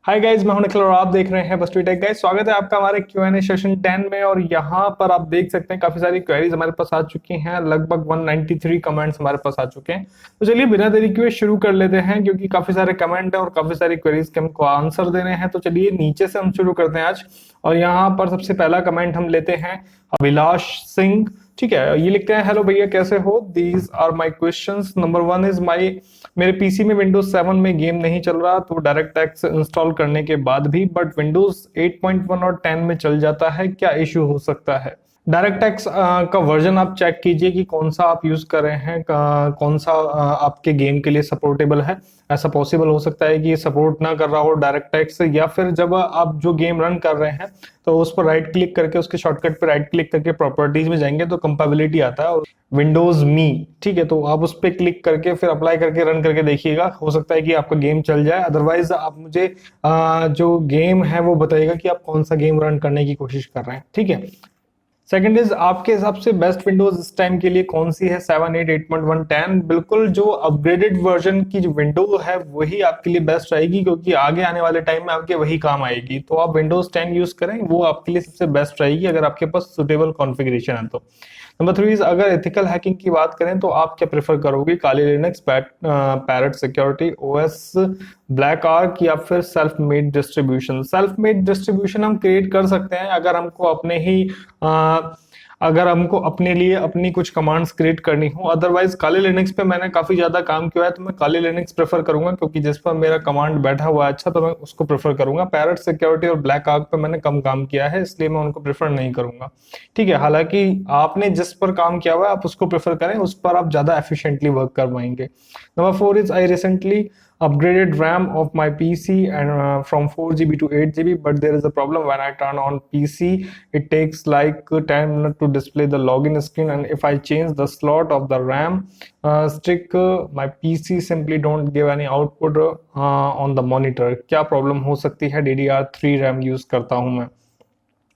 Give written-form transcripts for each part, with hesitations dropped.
Hi guys, मैं हूं निखिल और आप देख रहे हैं बस टेक गाइज। स्वागत है आपका हमारे Q&A सेशन 10 में। और यहाँ पर आप देख सकते हैं काफी सारी क्वेरीज हमारे पास आ चुकी हैं। लगभग 193 कमेंट्स हमारे पास आ चुके हैं। तो चलिए बिना देरी किए शुरू कर लेते हैं, क्योंकि काफी सारे कमेंट है और काफी सारी क्वेरीज के हमको आंसर देने हैं। तो चलिए नीचे से हम शुरू करते हैं आज। और यहाँ पर सबसे पहला कमेंट हम लेते हैं अभिलाष सिंह। ठीक है, ये लिखते हैं, हेलो भैया कैसे हो, these are my questions. Number 1 is मेरे पीसी में विंडोज 7 में गेम नहीं चल रहा, तो डायरेक्ट एक्स इंस्टॉल करने के बाद भी, बट विंडोज 8.1 और 10 में चल जाता है, क्या इश्यू हो सकता है? डायरेक्ट एक्स का वर्जन आप चेक कीजिए कि कौन सा आप यूज कर रहे हैं, कौन सा आपके गेम के लिए सपोर्टेबल है। ऐसा पॉसिबल हो सकता है कि सपोर्ट ना कर रहा हो डायरेक्ट एक्स, या फिर जब आप जो गेम रन कर रहे हैं तो उस पर राइट क्लिक करके, उसके शॉर्टकट पे राइट क्लिक करके प्रॉपर्टीज में जाएंगे तो कंपेबिलिटी आता है और विंडोज मी, ठीक है, तो आप उस पर क्लिक करके फिर अप्लाई करके रन करके देखिएगा। हो सकता है कि आपका गेम चल जाए। अदरवाइज आप मुझे जो गेम है वो बताइएगा कि आप कौन सा गेम रन करने की कोशिश कर रहे हैं। ठीक है, सेकंड इज, आपके हिसाब से बेस्ट विंडोज इस टाइम के लिए कौन सी है? 7, 8, 8.1, 10। बिल्कुल जो अपग्रेडेड वर्जन की जो विंडो है वही आपके लिए बेस्ट रहेगी, क्योंकि आगे आने वाले टाइम में आपके वही काम आएगी। तो आप विंडोज 10 यूज करें, वो आपके लिए सबसे बेस्ट रहेगी अगर आपके पास सुटेबल कॉन्फ़िगरेशन है तो। नंबर 3 इज, अगर एथिकल हैकिंग की बात करें तो आप क्या प्रेफर करोगे? Kali Linux, Parrot Security, OS, BlackArch, या फिर self made distribution? Self made distribution हम क्रिएट कर सकते हैं अगर हमको अपने लिए अपनी कुछ कमांड्स क्रिएट करनी हो। अदरवाइज काली लिनक्स पे मैंने काफी ज्यादा काम किया है, तो मैं काली लिनक्स प्रेफर करूंगा, क्योंकि जिस पर मेरा कमांड बैठा हुआ है अच्छा, तो मैं उसको प्रेफर करूंगा। पैरेट सिक्योरिटी और ब्लैक आर्क पे मैंने कम काम किया है, इसलिए मैं उनको प्रेफर नहीं करूंगा। ठीक है, हालांकि आपने जिस पर काम किया हुआ है आप उसको प्रेफर करें, उस पर आप ज्यादा एफिशिएंटली वर्क कर पाएंगे। Number 4 is, I recently upgraded RAM of my PC and from 4 GB to 8 GB, but there is a problem when I turn on PC. It takes like 10 minutes to display the login screen, and if I change the slot of the RAM stick, my PC simply don't give any output on the monitor. क्या problem हो सकती है? DDR3 RAM use करता हूं मैं।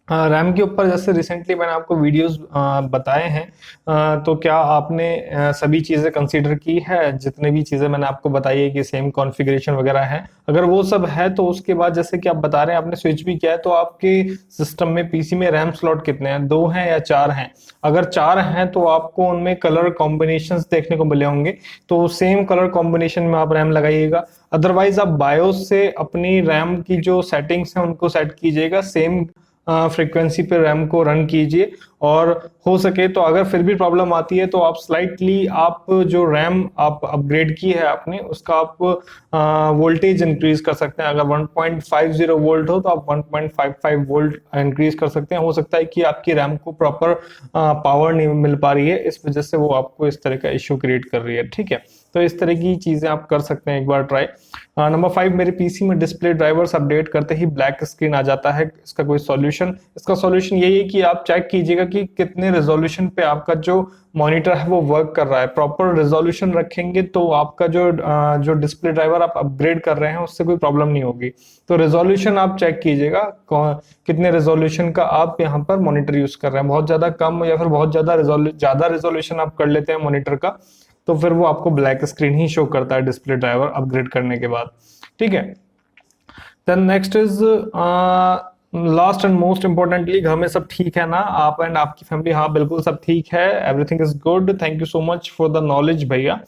RAM के ऊपर जैसे रिसेंटली मैंने आपको वीडियोस बताए हैं, तो क्या आपने सभी चीज़ें कंसीडर की है? जितने भी चीज़ें मैंने आपको बताई है कि सेम कॉन्फ़िगरेशन वगैरह है, अगर वो सब है तो उसके बाद जैसे कि आप बता रहे हैं आपने स्विच भी किया है, तो आपके सिस्टम में पीसी में रैम स्लॉट कितने हैं? 2 हैं या 4 हैं? अगर 4 हैं तो आपको उनमें कलर कॉम्बिनेशंस देखने को मिले होंगे, तो सेम कलर कॉम्बिनेशन में आप रैम लगाइएगा। अदरवाइज आप बायोस से अपनी रैम की जो सेटिंग्स हैं उनको सेट कीजिएगा, सेम फ्रीक्वेंसी पे रैम को रन कीजिए। और हो सके तो अगर फिर भी प्रॉब्लम आती है तो आप स्लाइटली आप जो रैम आप अपग्रेड की है आपने, उसका आप वोल्टेज इंक्रीज कर सकते हैं। अगर 1.50 वोल्ट हो तो आप 1.55 वोल्ट इंक्रीज कर सकते हैं। हो सकता है कि आपकी रैम को प्रॉपर पावर नहीं मिल पा रही है, इस वजह से वो आपको इस तरह का इश्यू क्रिएट कर रही है। ठीक है, तो इस तरह की चीजें आप कर सकते हैं, एक बार ट्राई। नंबर 5, मेरे पीसी में डिस्प्ले ड्राइवर्स अपडेट करते ही ब्लैक स्क्रीन आ जाता है, इसका कोई सॉल्यूशन? इसका सॉल्यूशन यही है कि आप चेक कीजिएगा कि कितने रेजोल्यूशन पे आपका जो मॉनिटर है वो वर्क कर रहा है। प्रॉपर रेजोल्यूशन रखेंगे तो आपका जो डिस्प्ले ड्राइवर आप अपग्रेड कर रहे हैं उससे कोई प्रॉब्लम नहीं होगी। तो रेजोल्यूशन आप चेक कीजिएगा, कितने रेजोल्यूशन का आप यहाँ पर मॉनिटर यूज कर रहे हैं। बहुत ज्यादा कम या फिर बहुत ज्यादा रेजोल्यूशन आप कर लेते हैं मॉनिटर का, तो फिर वो आपको ब्लैक स्क्रीन ही शो करता है डिस्प्ले ड्राइवर अपग्रेड करने के बाद। ठीक है, then next is, last and most importantly, घर में सब ठीक है ना, आप एंड आपकी फैमिली? हाँ बिल्कुल सब ठीक है, everything is good, thank you so much for the knowledge भैया।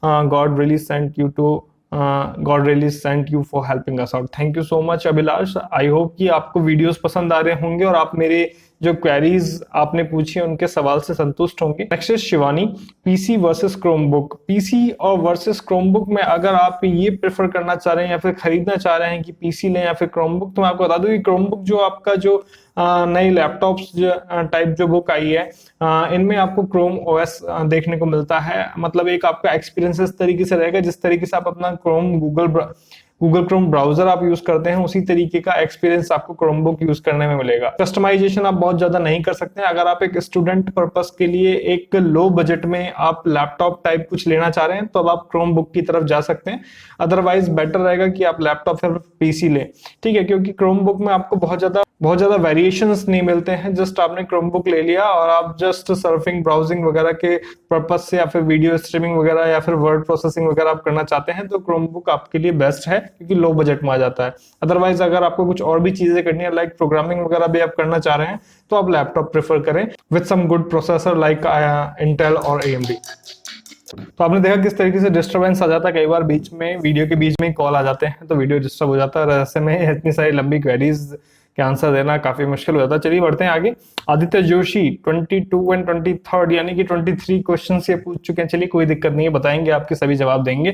God really sent you to God really sent you for helping us out. Thank you so much Abhilash. I hope कि आपको videos पसंद आ रहे होंगे और आप मेरे जो क्वेरीज आपने पूछी है उनके सवाल से संतुष्ट होंगे। Next is Shivani, PC versus Chromebook. PC और वर्सेस क्रोमबुक में अगर आप ये प्रेफर करना चाह रहे हैं या फिर खरीदना चाह रहे हैं कि पीसी लें या फिर क्रोमबुक, तो मैं आपको बता दूं कि क्रोमबुक जो आपका जो नई लैपटॉप्स टाइप जो बुक आई है, इनमें आपको क्रोम ओएस देखने को मिलता है। मतलब एक आपका एक्सपीरियंस इस तरीके से रहेगा जिस तरीके से आप अपना गूगल क्रोम ब्राउजर आप यूज करते हैं, उसी तरीके का एक्सपीरियंस आपको क्रोमबुक यूज करने में मिलेगा। कस्टमाइजेशन आप बहुत ज्यादा नहीं कर सकते हैं। अगर आप एक स्टूडेंट पर्पस के लिए एक लो बजट में आप लैपटॉप टाइप कुछ लेना चाह रहे हैं तो अब आप क्रोमबुक की तरफ जा सकते हैं। अदरवाइज बेटर रहेगा कि आप लैपटॉप या पीसी लें। ठीक है, क्योंकि क्रोमबुक में आपको बहुत ज्यादा वेरिएशंस नहीं मिलते हैं। जस्ट आपने क्रोमबुक ले लिया और आप जस्ट सर्फिंग ब्राउजिंग वगैरह के पर्पज से या फिर वीडियो स्ट्रीमिंग वगैरह या फिर वर्ड प्रोसेसिंग वगैरह आप करना चाहते हैं तो क्रोमबुक आपके लिए बेस्ट है। क्योंकि लो बजट में आ जाता है। अदरवाइज अगर आपको कुछ और भी चीजें करनी है, लाइक प्रोग्रामिंग वगैरह भी आप करना चाह रहे हैं, तो आप लैपटॉप प्रेफर करें with some good processor like Intel और AMD। तो आपने देखा किस तरीके से डिस्टरबेंस आ जाता है, कई बार बीच में वीडियो के बीच में कॉल आ जाते हैं तो वीडियो डिस्टर्ब हो जाता है, ऐसे में इतनी सारी लंबी क्वेरीज के आंसर देना काफी मुश्किल हो जाता है। चलिए बढ़ते हैं आगे। आदित्य जोशी 22 एंड 23 यानी कि 23 क्वेश्चन ये पूछ चुके हैं। चलिए कोई दिक्कत नहीं है, बताएंगे, आपके सभी जवाब देंगे।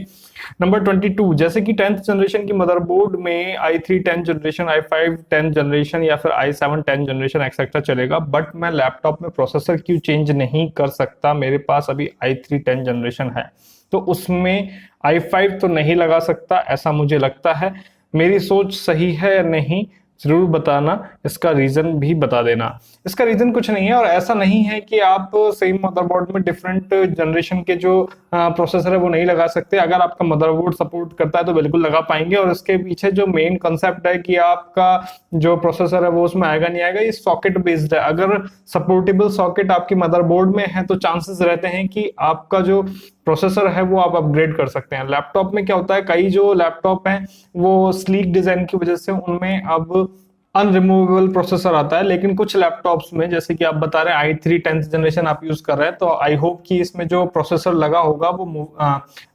नंबर 22, जैसे कि 10th जनरेशन की मदरबोर्ड में i3 10th generation, i5 10th generation या फिर i7 10th जनरेशन एक्सेट्रा चलेगा, बट मैं लैपटॉप में प्रोसेसर क्यों चेंज नहीं कर सकता? मेरे पास अभी i3 10th जनरेशन है, तो उसमें i5 तो नहीं लगा सकता, ऐसा मुझे लगता है। मेरी सोच सही है या नहीं जरूर बताना, इसका रीजन भी बता देना। इसका रीजन कुछ नहीं है, और ऐसा नहीं है कि आप सेम मदरबोर्ड में डिफरेंट जनरेशन के जो प्रोसेसर है वो नहीं लगा सकते। अगर आपका मदरबोर्ड सपोर्ट करता है तो बिल्कुल लगा पाएंगे, और इसके पीछे जो मेन कंसेप्ट है कि आपका जो प्रोसेसर है वो उसमें आएगा नहीं आएगा, ये सॉकेट बेस्ड है। अगर सपोर्टेबल सॉकेट आपकी मदरबोर्ड में है तो चांसेस रहते हैं कि आपका जो प्रोसेसर है वो आप अपग्रेड कर सकते हैं। लैपटॉप में क्या होता है, कई जो लैपटॉप हैं वो स्लीक डिजाइन की वजह से उनमें अब अनरिमूवेबल प्रोसेसर आता है, लेकिन कुछ लैपटॉप्स में जैसे कि आप बता रहे हैं i3 10th जनरेशन आप यूज कर रहे हैं, तो आई होप कि इसमें जो प्रोसेसर लगा होगा वो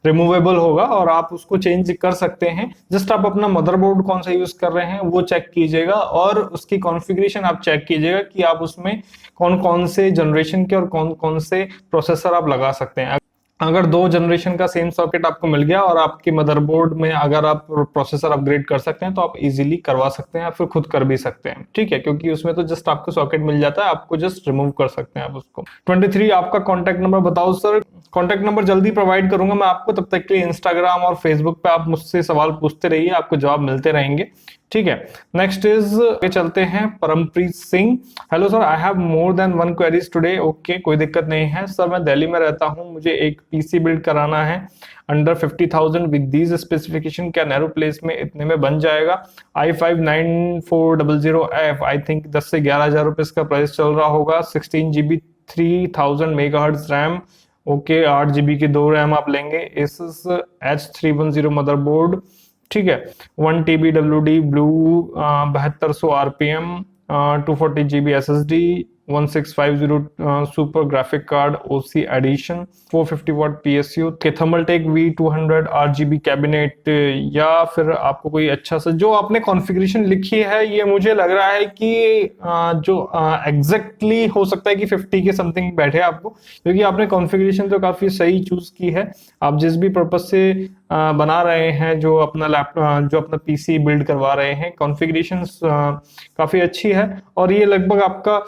रिमूवेबल होगा और आप उसको चेंज कर सकते हैं। जस्ट आप अपना मदरबोर्ड कौन सा यूज कर रहे हैं वो चेक कीजिएगा, और उसकी कॉन्फ़िगरेशन आप चेक कीजिएगा कि आप उसमें कौन कौन से जनरेशन के और कौन कौन से प्रोसेसर आप लगा सकते हैं। अगर 2 जनरेशन का सेम सॉकेट आपको मिल गया और आपके मदरबोर्ड में अगर आप प्रोसेसर अपग्रेड कर सकते हैं तो आप इजीली करवा सकते हैं या फिर खुद कर भी सकते हैं, ठीक है, क्योंकि उसमें तो जस्ट आपको सॉकेट मिल जाता है, आपको जस्ट रिमूव कर सकते हैं आप उसको। 23, आपका कॉन्टैक्ट नंबर बताओ सर। कॉन्टैक्ट नंबर जल्दी प्रोवाइड करूंगा मैं आपको, तब तक के लिए इंस्टाग्राम और फेसबुक पे आप मुझसे सवाल पूछते रहिए, आपको जवाब मिलते रहेंगे, ठीक है। नेक्स्ट इज चलते हैं Parampreet Singh. Hello sir, I have more than 1 queries today. Okay, कोई दिक्कत नहीं है सर, मैं दिल्ली में रहता हूं, मुझे एक पीसी बिल्ड कराना है अंडर 50,000 विद दीज स्पेसिफिकेशन, क्या नैरो प्लेस में इतने में बन जाएगा? i5 9400F, आई थिंक 10 से 11,000 रुपए इसका प्राइस चल रहा होगा। 16GB 3000 megahertz RAM, okay, 8GB की 2 रैम आप लेंगे। Asus H310 मदरबोर्ड, ठीक है, 1 TB WD blue, 7200 RPM, 240GB SSD, 1650 super graphic card OC edition, 450 watt PSU, Thermaltake V200 RGB cabinet, या फिर आपको कोई अच्छा सा जो आपने कॉन्फ़िगरेशन लिखी है, ये मुझे लग रहा है कि जो एग्जैक्टली हो सकता है कि 50 के समथिंग बैठे आपको, क्योंकि आपने कॉन्फ़िगरेशन तो काफी सही चूज की है। आप जिस भी पर्पज से बना रहे हैं, जो अपना लैपटॉप जो अपना पीसी बिल्ड करवा रहे हैं, कॉन्फ़िगरेशन काफी अच्छी है, और ये लगभग आपका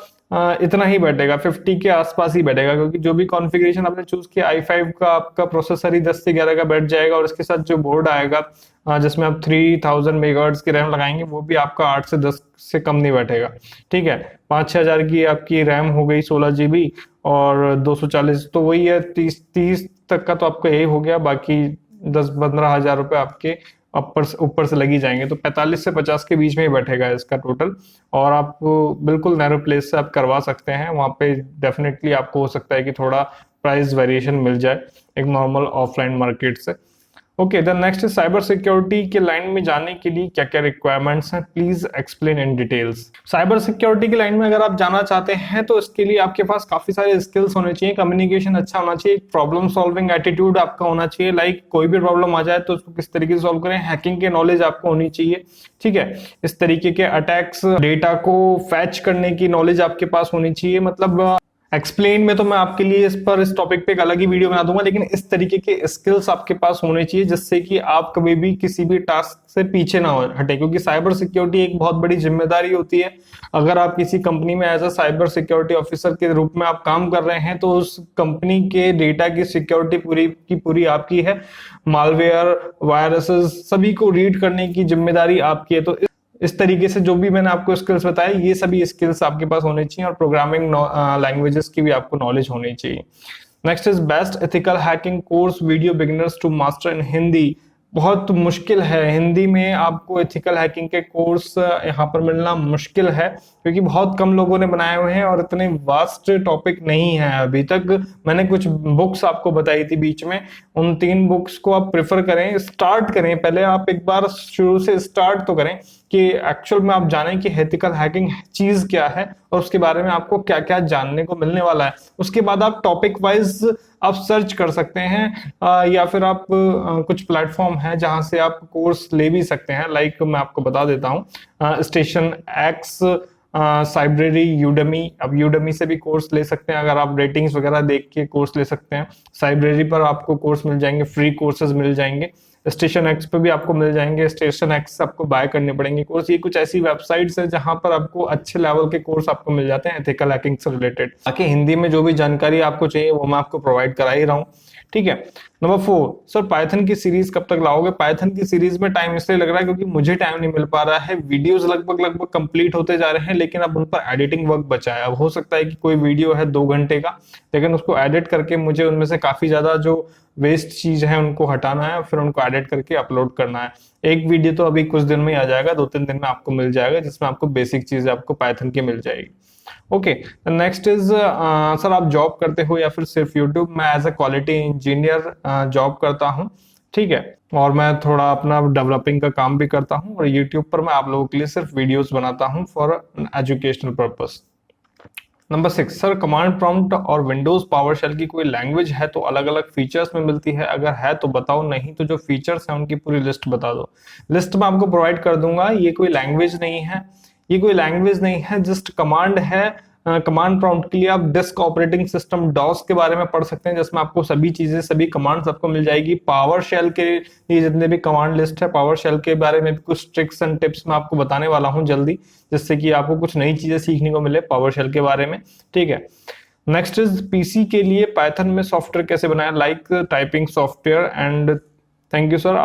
इतना ही बैठेगा, 50 के आसपास ही बैठेगा, क्योंकि जो भी कॉन्फ़िगरेशन आपने चूज किया i5 का आपका प्रोसेसर ही 10 से 11 का बैठ जाएगा, और इसके साथ जो बोर्ड आएगा जिसमें आप 3000 मेगाहर्ट्ज की रैम लगाएंगे, वो भी आपका 8 से 10 से कम नहीं बैठेगा, ठीक है। 5-6 हजार की आपकी रैम हो गई, 16GB और 240, तो वही है 30 तक का तो आपका यही हो गया, बाकी 10-15 हजार रुपए आपके ऊपर से लगी जाएंगे, तो 45 से 50 के बीच में ही बैठेगा इसका टोटल। और आप बिल्कुल नैरो प्लेस से आप करवा सकते हैं, वहां पे डेफिनेटली आपको हो सकता है कि थोड़ा प्राइस वेरिएशन मिल जाए एक नॉर्मल ऑफलाइन मार्केट से। Okay, the next is cyber security के लाइन में जाने के लिए क्या क्या रिक्वायरमेंट्स हैं, please explain in details. Cyber security की लाइन में अगर आप जाना चाहते हैं तो इसके लिए आपके पास काफी सारे स्किल्स होने चाहिए, कम्युनिकेशन अच्छा होना चाहिए, प्रॉब्लम सॉल्विंग एटीट्यूड आपका होना चाहिए, लाइक कोई भी प्रॉब्लम आ जाए तो उसको किस तरीके से सॉल्व करें, हैकिंग के नॉलेज आपको होनी चाहिए, ठीक है। इस तरीके के अटैक्स, डेटा को फैच करने की नॉलेज आपके पास होनी चाहिए। मतलब एक्सप्लेन में तो मैं आपके लिए इस टॉपिक पे एक अलग ही वीडियो बना दूंगा, लेकिन इस तरीके के स्किल्स आपके पास होने चाहिए जिससे कि आप कभी भी किसी भी टास्क से पीछे ना हटे, क्योंकि साइबर सिक्योरिटी एक बहुत बड़ी जिम्मेदारी होती है। अगर आप किसी कंपनी में as a cyber security officer के रूप में आप काम कर रहे हैं तो उस कंपनी के डेटा की सिक्योरिटी पूरी की पूरी आपकी है। मालवेयर, वायरसेस सभी को रीड करने की जिम्मेदारी आपकी है। तो इस तरीके से जो भी मैंने आपको स्किल्स बताए, ये सभी स्किल्स आपके पास होने चाहिए, और प्रोग्रामिंग लैंग्वेजेस की भी आपको नॉलेज होनी चाहिए। Next is best ethical hacking course video beginners to master in Hindi. बहुत मुश्किल है। हिंदी में आपको एथिकल हैकिंग के कोर्स यहाँ पर मिलना मुश्किल है, क्योंकि बहुत कम लोगों ने बनाए हुए हैं और इतने वास्ट टॉपिक नहीं है अभी तक। मैंने कुछ बुक्स आपको बताई थी बीच में, उन 3 बुक्स को आप प्रेफर करें, स्टार्ट करें। पहले आप एक बार शुरू से स्टार्ट तो करें कि एक्चुअल में आप जानें कि एथिकल हैकिंग चीज क्या है और उसके बारे में आपको क्या क्या जानने को मिलने वाला है। उसके बाद आप टॉपिक वाइज आप सर्च कर सकते हैं, या फिर आप कुछ प्लेटफॉर्म है जहां से आप कोर्स ले भी सकते हैं। लाइक मैं आपको बता देता हूं, स्टेशन एक्स, साइब्रेरी, यूडमी। अब यूडमी से भी कोर्स ले सकते हैं अगर आप रेटिंग्स वगैरह देख के कोर्स ले सकते हैं। साइब्रेरी पर आपको कोर्स मिल जाएंगे, फ्री कोर्सेज मिल जाएंगे। स्टेशन एक्स पे भी आपको मिल जाएंगे, स्टेशन एक्स से आपको बाय करने पड़ेंगे कोर्स। ये कुछ ऐसी वेबसाइट्स है जहां पर आपको अच्छे लेवल के कोर्स आपको मिल जाते हैं एथिकल हैकिंग से रिलेटेड। बाकी हिंदी में जो भी जानकारी आपको चाहिए वो मैं आपको प्रोवाइड करा ही रहा हूँ, ठीक है। नंबर 4, सर पाइथन की सीरीज कब तक लाओगे? पाइथन की सीरीज में टाइम इसलिए लग रहा है क्योंकि मुझे टाइम नहीं मिल पा रहा है। वीडियोस लगभग कंप्लीट होते जा रहे हैं, लेकिन अब उन पर एडिटिंग वर्क बचा है। अब हो सकता है कि कोई वीडियो है 2 घंटे का, लेकिन उसको एडिट करके मुझे उनमें से काफी ज्यादा जो वेस्ट चीज है उनको हटाना है, फिर उनको एडिट करके अपलोड करना है। एक वीडियो तो अभी कुछ दिन में ही आ जाएगा, 2-3 दिन में आपको मिल जाएगा, जिसमें आपको बेसिक चीजें आपको पाइथन की मिल जाएगी। ओके, नेक्स्ट इज सर आप जॉब करते हो या फिर सिर्फ यूट्यूब? मैं as a quality engineer job करता हूँ, ठीक है, और मैं थोड़ा अपना डेवलपिंग का काम भी करता हूँ, और यूट्यूब पर मैं आप लोगों के लिए सिर्फ वीडियोस बनाता हूँ for educational purpose. Number 6, sir command prompt और विंडोज पावरशेल की कोई लैंग्वेज है तो अलग अलग फीचर्स में मिलती है? अगर है तो बताओ, नहीं तो जो फीचर्स हैं उनकी पूरी लिस्ट बता दो। लिस्ट में आपको प्रोवाइड कर दूंगा। ये कोई लैंग्वेज नहीं है, ये कोई लैंग्वेज नहीं है, जस्ट कमांड है। कमांड प्रॉम्प्ट के लिए आप डिस्क ऑपरेटिंग सिस्टम डॉस के बारे में पढ़ सकते हैं, जिसमें आपको सभी चीजें, सभी कमांड्स आपको मिल जाएगी। पावर शेल के लिए जितने भी कमांड लिस्ट है, पावर शेल के बारे में भी कुछ ट्रिक्स एंड टिप्स मैं आपको बताने वाला हूं जल्दी, जिससे कि आपको कुछ नई चीजें सीखने को मिले पावर शेल के बारे में, ठीक है। नेक्स्ट इज पीसी के लिए पाइथन में सॉफ्टवेयर कैसे बनाया, like typing software. And thank you sir,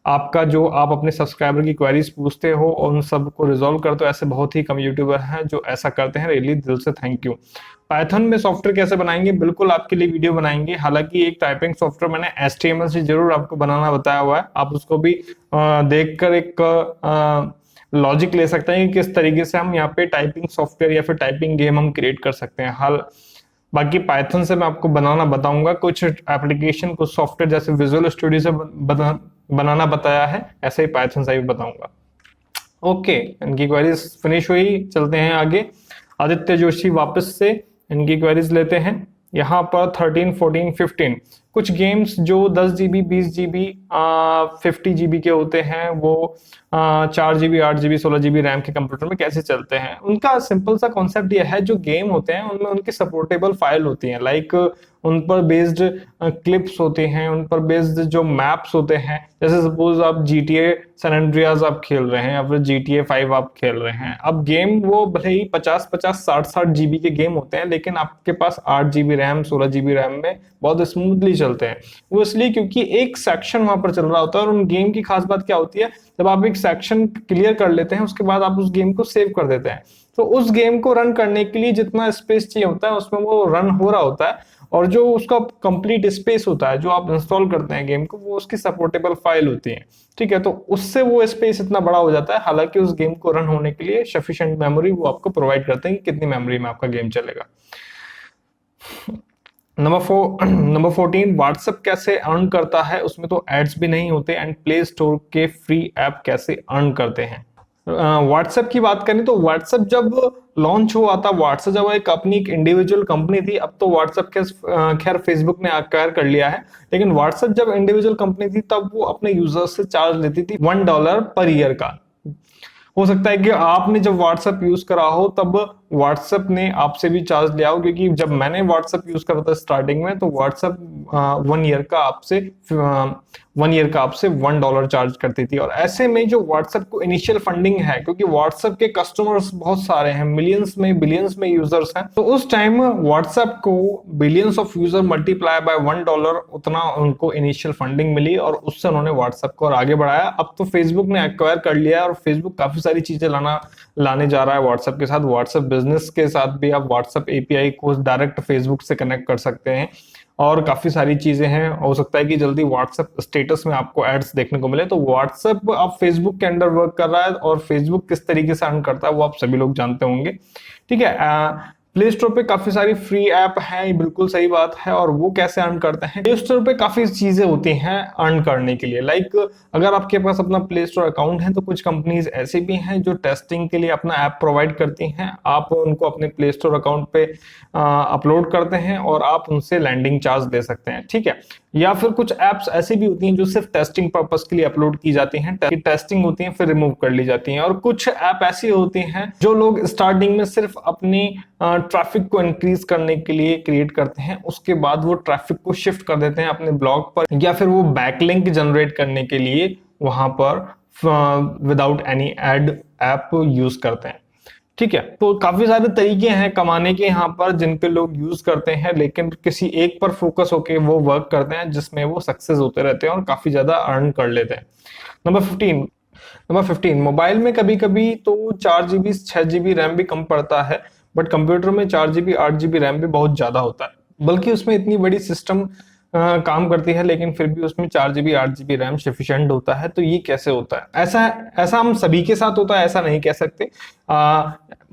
आपका जो आप अपने सब्सक्राइबर की क्वेरीज पूछते हो और उन सब को रिजॉल्व करते हो, ऐसे बहुत ही कम यूट्यूबर हैं जो ऐसा करते हैं। रियली दिल से थैंक यू। पाइथन में सॉफ्टवेयर कैसे बनाएंगे, बिल्कुल आपके लिए वीडियो बनाएंगे। हालांकि एक टाइपिंग सॉफ्टवेयर मैंने HTML से जरूर आपको बनाना बताया हुआ है, आप उसको भी देखकर एक लॉजिक ले सकते हैं कि किस तरीके से हम यहाँ पे टाइपिंग सॉफ्टवेयर या फिर टाइपिंग गेम हम क्रिएट कर सकते हैं। हाल बाकी पाइथन से मैं आपको बनाना बताऊंगा कुछ एप्लीकेशन, कुछ सॉफ्टवेयर जैसे विजुअल स्टूडियो से बनाना बताया है, ऐसे ही पाइथन से भी बताऊंगा। ओके, इनकी क्वेरीज फिनिश हुई, चलते हैं आगे। आदित्य जोशी वापस से इनकी क्वेरीज लेते हैं। यहाँ पर 13, 14, 15 कुछ गेम्स जो 10 GB, 20 GB, 50 GB के होते हैं, वो 4 GB, 8 GB, 16 GB रैम के कंप्यूटर में कैसे चलते हैं? उनका सिंपल सा कॉन्सेप्ट यह है, जो गेम होते हैं उनमें उनकी सपोर्टेबल फाइल होती हैं, लाइक उन पर बेस्ड क्लिप्स होते हैं, उन पर बेस्ड जो मैप्स होते हैं। जैसे सपोज आप GTA सैन एंड्रियास आप खेल रहे हैं या फिर GTA 5 आप खेल रहे हैं। अब गेम वो भले ही 50-50, 60-60 GB के गेम होते हैं, लेकिन आपके पास 8 GB रैम, 16 GB रैम में बहुत स्मूथली चलते हैं। वो इसलिए क्योंकि एक सेक्शन वहां पर चल रहा होता है। और उन गेम की खास बात क्या होती है, जब आप एक सेक्शन क्लियर कर लेते हैं उसके बाद आप उस गेम को सेव कर देते हैं, तो उस गेम को रन करने के लिए जितना स्पेस चाहिए होता है उसमें वो रन हो रहा होता है। और जो उसका कंप्लीट स्पेस होता है जो आप इंस्टॉल करते हैं गेम को, वो उसकी सपोर्टेबल फाइल होती है, ठीक है। तो उससे वो स्पेस इतना बड़ा हो जाता है। हालांकि उस गेम को रन होने के लिए सफिशिएंट मेमोरी वो आपको प्रोवाइड करते हैं कि कितनी मेमोरी में आपका गेम चलेगा। नंबर 14, व्हाट्सएप कैसे अर्न करता है? उसमें तो एड्स भी नहीं होते। एंड प्ले स्टोर के फ्री ऐप कैसे अर्न करते हैं? व्हाट्सएप की बात करें तो व्हाट्सएप जब लॉन्च हुआ था, व्हाट्सएप जब एक इंडिविजुअल कंपनी थी, अब तो व्हाट्सएप के खैर फेसबुक ने एक्वायर कर लिया है, लेकिन व्हाट्सएप जब इंडिविजुअल कंपनी थी तब वो अपने यूजर्स से चार्ज लेती थी $1 पर ईयर का। हो सकता है कि आपने जब व्हाट्सएप यूज करा हो तब व्हाट्सएप ने आपसे भी चार्ज लिया हो, क्योंकि जब मैंने व्हाट्सएप यूज करा था स्टार्टिंग में, तो व्हाट्सएप 1 ईयर का आपसे $1 चार्ज करती थी। और ऐसे में जो व्हाट्सएप को इनिशियल फंडिंग है, क्योंकि व्हाट्सएप के कस्टमर्स बहुत सारे हैं, मिलियंस में, बिलियंस में यूजर्स हैं, तो उस टाइम व्हाट्सएप को billions of user multiply by $1 उतना उनको इनिशियल फंडिंग मिली, और उससे उन्होंने व्हाट्सएप को और आगे बढ़ाया। अब तो फेसबुक ने एक्वायर कर लिया है और फेसबुक काफी सारी चीजें लाने जा रहा है व्हाट्सएप के साथ। व्हाट्सएप बिजनेस के साथ भी आप व्हाट्सएप API को डायरेक्ट फेसबुक से कनेक्ट कर सकते हैं। और काफी सारी चीजें हैं। हो सकता है कि जल्दी व्हाट्सएप स्टेटस में आपको एड्स देखने को मिले। तो व्हाट्सएप अब फेसबुक के अंडर वर्क कर रहा है, और फेसबुक किस तरीके से अर्न करता है वो आप सभी लोग जानते होंगे। ठीक है, प्ले स्टोर पे काफी सारी फ्री ऐप है, ये बिल्कुल सही बात है। और वो कैसे अर्न करते हैं, प्ले स्टोर पे काफी चीजें होती हैं अर्न करने के लिए। लाइक अगर आपके पास अपना प्ले स्टोर अकाउंट है तो कुछ कंपनीज ऐसी भी हैं जो टेस्टिंग के लिए अपना ऐप प्रोवाइड करती हैं। आप उनको अपने प्ले स्टोर अकाउंट पे अपलोड करते हैं और आप उनसे लैंडिंग चार्ज दे सकते हैं। ठीक है, या फिर कुछ एप्स ऐसी भी होती हैं जो सिर्फ टेस्टिंग पर्पस के लिए अपलोड की जाती हैं, टेस्टिंग होती है फिर रिमूव कर ली जाती हैं। और कुछ ऐप ऐसी होती हैं जो लोग स्टार्टिंग में सिर्फ अपनी ट्रैफिक को इंक्रीज करने के लिए क्रिएट करते हैं, उसके बाद वो ट्रैफिक को शिफ्ट कर देते हैं अपने ब्लॉग पर, या फिर वो बैकलिंक जनरेट करने के लिए वहां पर without any ad app use करते हैं। ठीक है, तो काफी सारे तरीके हैं कमाने के यहाँ पर जिनके लोग यूज करते हैं, लेकिन किसी एक पर फोकस होके वो वर्क करते हैं जिसमें वो सक्सेस होते रहते हैं और काफी ज्यादा अर्न कर लेते हैं। नंबर 15 मोबाइल में कभी कभी तो 4 GB 6 GB रैम भी कम पड़ता है, बट कंप्यूटर में 4 GB 8 GB रैम भी बहुत ज्यादा होता है। बल्कि उसमें इतनी बड़ी सिस्टम काम करती है, लेकिन फिर भी उसमें 4 GB 8 GB रैम सफिशिएंट होता है। तो ये कैसे होता है? ऐसा हम सभी के साथ होता है ऐसा नहीं कह सकते।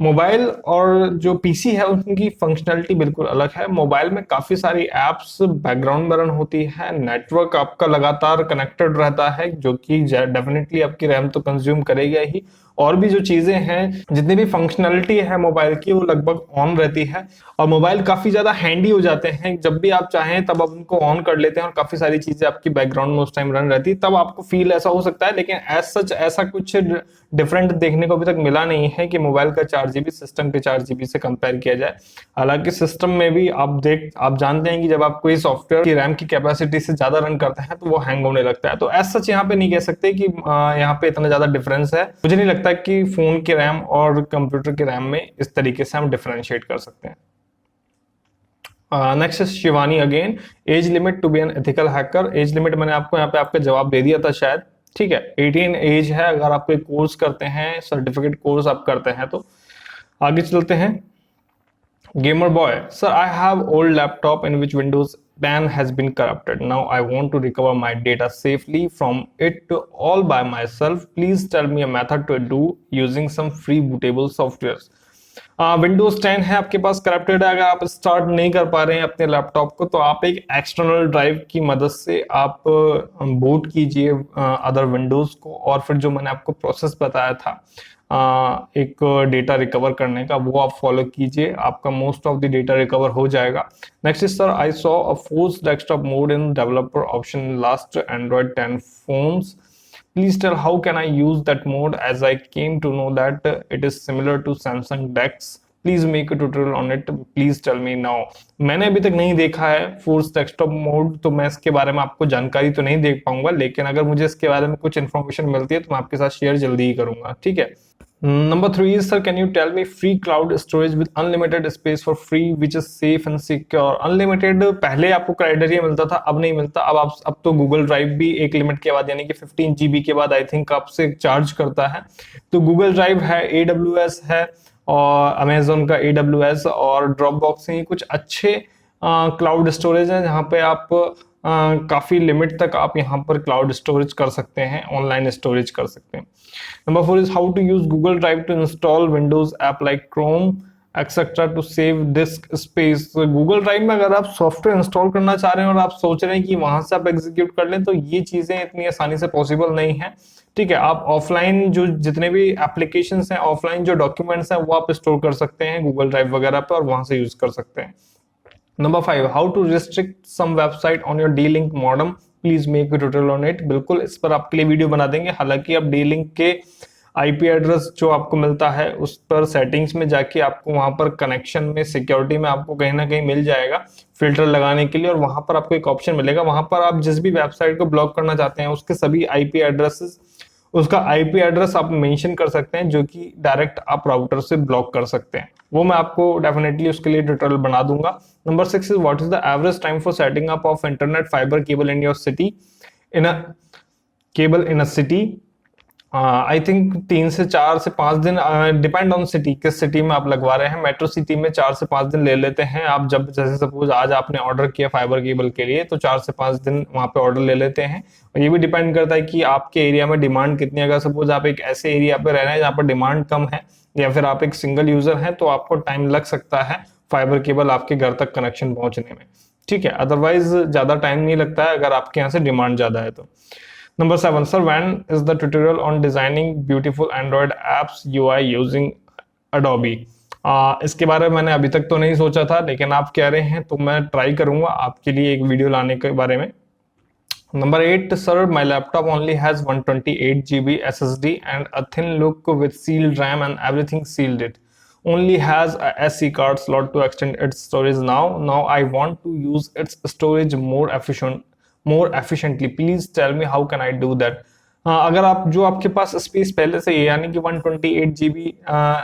मोबाइल और जो पीसी है उनकी फंक्शनैलिटी बिल्कुल अलग है। मोबाइल में काफी सारी एप्स बैकग्राउंड में रन होती है, नेटवर्क आपका लगातार कनेक्टेड रहता है जो कि डेफिनेटली आपकी रैम तो कंज्यूम करेगा ही। और भी जो चीजें हैं, जितनी भी फंक्शनैलिटी है मोबाइल की, वो लगभग ऑन रहती है। और मोबाइल काफी ज्यादा हैंडी हो जाते हैं, जब भी आप चाहें तब आप उनको ऑन कर लेते हैं और काफी सारी चीजें आपकी बैकग्राउंड में उस टाइम रन रहती है। तब आपको फील ऐसा हो सकता है, लेकिन एज सच ऐसा कुछ डिफरेंट देखने को अभी तक मिला नहीं है कि मोबाइल का 4 GB सिस्टम के 4 GB से कंपेयर किया जाए। हालांकि सिस्टम में भी आप जानते हैं कि जब आप कोई सॉफ्टवेयर की रैम की कैपेसिटी से ज्यादा रन करते हैं तो वो हैंग होने लगता है। तो एज सच यहाँ पे नहीं कह सकते कि यहाँ पे इतना ज्यादा डिफरेंस है। मुझे नहीं लगता कि फोन के रैम और कंप्यूटर के रैम में इस तरीके से हम डिफरेंशिएट कर सकते हैं। Next is Shivani again, age limit to be an ethical hacker. Age limit मैंने आपको यहाँ पे आपका जवाब दे दिया था शायद। ठीक है, 18 एज है अगर आप कोई कोर्स करते हैं, सर्टिफिकेट कोर्स आप करते हैं तो। आगे चलते हैं। Gamer boy, sir I have old laptop in which Windows 10 has been corrupted. Now I want to recover my data safely from it all by myself. Please tell me a method to do using some free bootable softwares. Windows 10 है आपके पास, corrupted है, अगर आप start नहीं कर पा रहे हैं अपने लैपटॉप को तो आप एक एक्सटर्नल ड्राइव की मदद से आप बूट कीजिए अदर विंडोज को। और फिर जो मैंने आपको प्रोसेस बताया था एक डेटा रिकवर करने का, वो आप फॉलो कीजिए, आपका most of the data recover हो जाएगा। Next is sir, I saw a force desktop mode in developer option last Android 10 phones. Please tell how can I use that mode as I came to know that it is similar to Samsung DeX. Please make a tutorial on it. Please tell me now. मैंने अभी तक नहीं देखा है force desktop mode, तो मैं इसके बारे में आपको जानकारी तो नहीं दे पाऊंगा, लेकिन अगर मुझे इसके बारे में कुछ इन्फॉर्मेशन मिलती है तो मैं आपके साथ शेयर जल्दी ही करूंगा। ठीक है। Number 3 is, sir, can you tell me free cloud storage with unlimited space for free which is safe and secure? Unlimited पहले आपको क्राइटेरिया मिलता था, अब नहीं मिलता। अब तो गूगल ड्राइव भी एक लिमिट के बाद यानी कि 15 GB के बाद आई थिंक आपसे चार्ज करता है। तो गूगल ड्राइव है, AWS है और अमेजोन का AWS और ड्रॉपबॉक्स हैं, कुछ अच्छे क्लाउड स्टोरेज हैं जहाँ पे आप काफी लिमिट तक आप यहाँ पर क्लाउड स्टोरेज कर सकते हैं, ऑनलाइन स्टोरेज कर सकते हैं। Number 4 is how to use Google Drive to install Windows app like Chrome etc. to save disk space. Google Drive में अगर आप सॉफ्टवेयर इंस्टॉल करना चाह रहे हैं और आप सोच रहे हैं कि वहां से आप एग्जीक्यूट कर लें, तो ये चीजें इतनी आसानी से पॉसिबल नहीं है। ठीक है, आप ऑफलाइन जो जितने भी एप्लीकेशंस हैं, ऑफलाइन जो डॉक्यूमेंट्स हैं, वो आप स्टोर कर सकते हैं गूगल ड्राइव वगैरह पर और वहां से यूज कर सकते हैं। Number 5, how to restrict some website on your D-Link modem. Please make a tutorial on it. बिल्कुल इस पर आपके लिए वीडियो बना देंगे। हालांकि अब D-Link के आईपी एड्रेस जो आपको मिलता है उस पर सेटिंग्स में जाके आपको वहां पर कनेक्शन में सिक्योरिटी में आपको कहीं ना कहीं मिल जाएगा फिल्टर लगाने के लिए, और वहां पर आपको एक ऑप्शन मिलेगा। वहां पर आप जिस भी वेबसाइट को ब्लॉक करना चाहते हैं उसके सभी आईपी एड्रेसेस, उसका आईपी एड्रेस आप मेंशन कर सकते हैं जो कि डायरेक्ट आप राउटर से ब्लॉक कर सकते हैं। वो मैं आपको डेफिनेटली उसके लिए ट्यूटोरियल बना दूंगा। Number 6 is what is the average time for setting up of internet fibre cable in your city in a cable in a city. I think 3 से 4 से 5 दिन, डिपेंड ऑन सिटी, किस सिटी में आप लगवा रहे हैं। मेट्रो सिटी में 4 से 5 दिन ले लेते हैं आप। जब जैसे सपोज आज आपने ऑर्डर किया फाइबर केबल के लिए, तो 4 से 5 दिन वहां पे ऑर्डर ले लेते हैं। और ये भी डिपेंड करता है कि आपके एरिया में डिमांड कितनी है। अगर सपोज आप एक ऐसे एरिया पे रह रहे हैं जहाँ पर डिमांड कम है, या फिर आप एक सिंगल यूजर हैं, तो आपको टाइम लग सकता है फाइबर केबल आपके घर तक कनेक्शन पहुंचने में। ठीक है, अदरवाइज ज्यादा टाइम नहीं लगता है अगर आपके यहाँ से डिमांड ज्यादा है तो। Number 7, sir, when is the tutorial on designing beautiful Android apps UI using Adobe? इसके बारे में मैंने अभी तक तो नहीं सोचा था, लेकिन आप कह रहे हैं तो मैं ट्राई करूंगा आपके लिए एक वीडियो लाने के बारे में। Number 8, sir, my laptop only has 128 GB SSD and a thin look with sealed RAM and everything sealed it. Only has a SD card slot to extend its storage now. Now I want to use its storage more efficiently. Please tell me how can I do that? अगर आप जो आपके पास space पहले से है, यानी कि 128 GB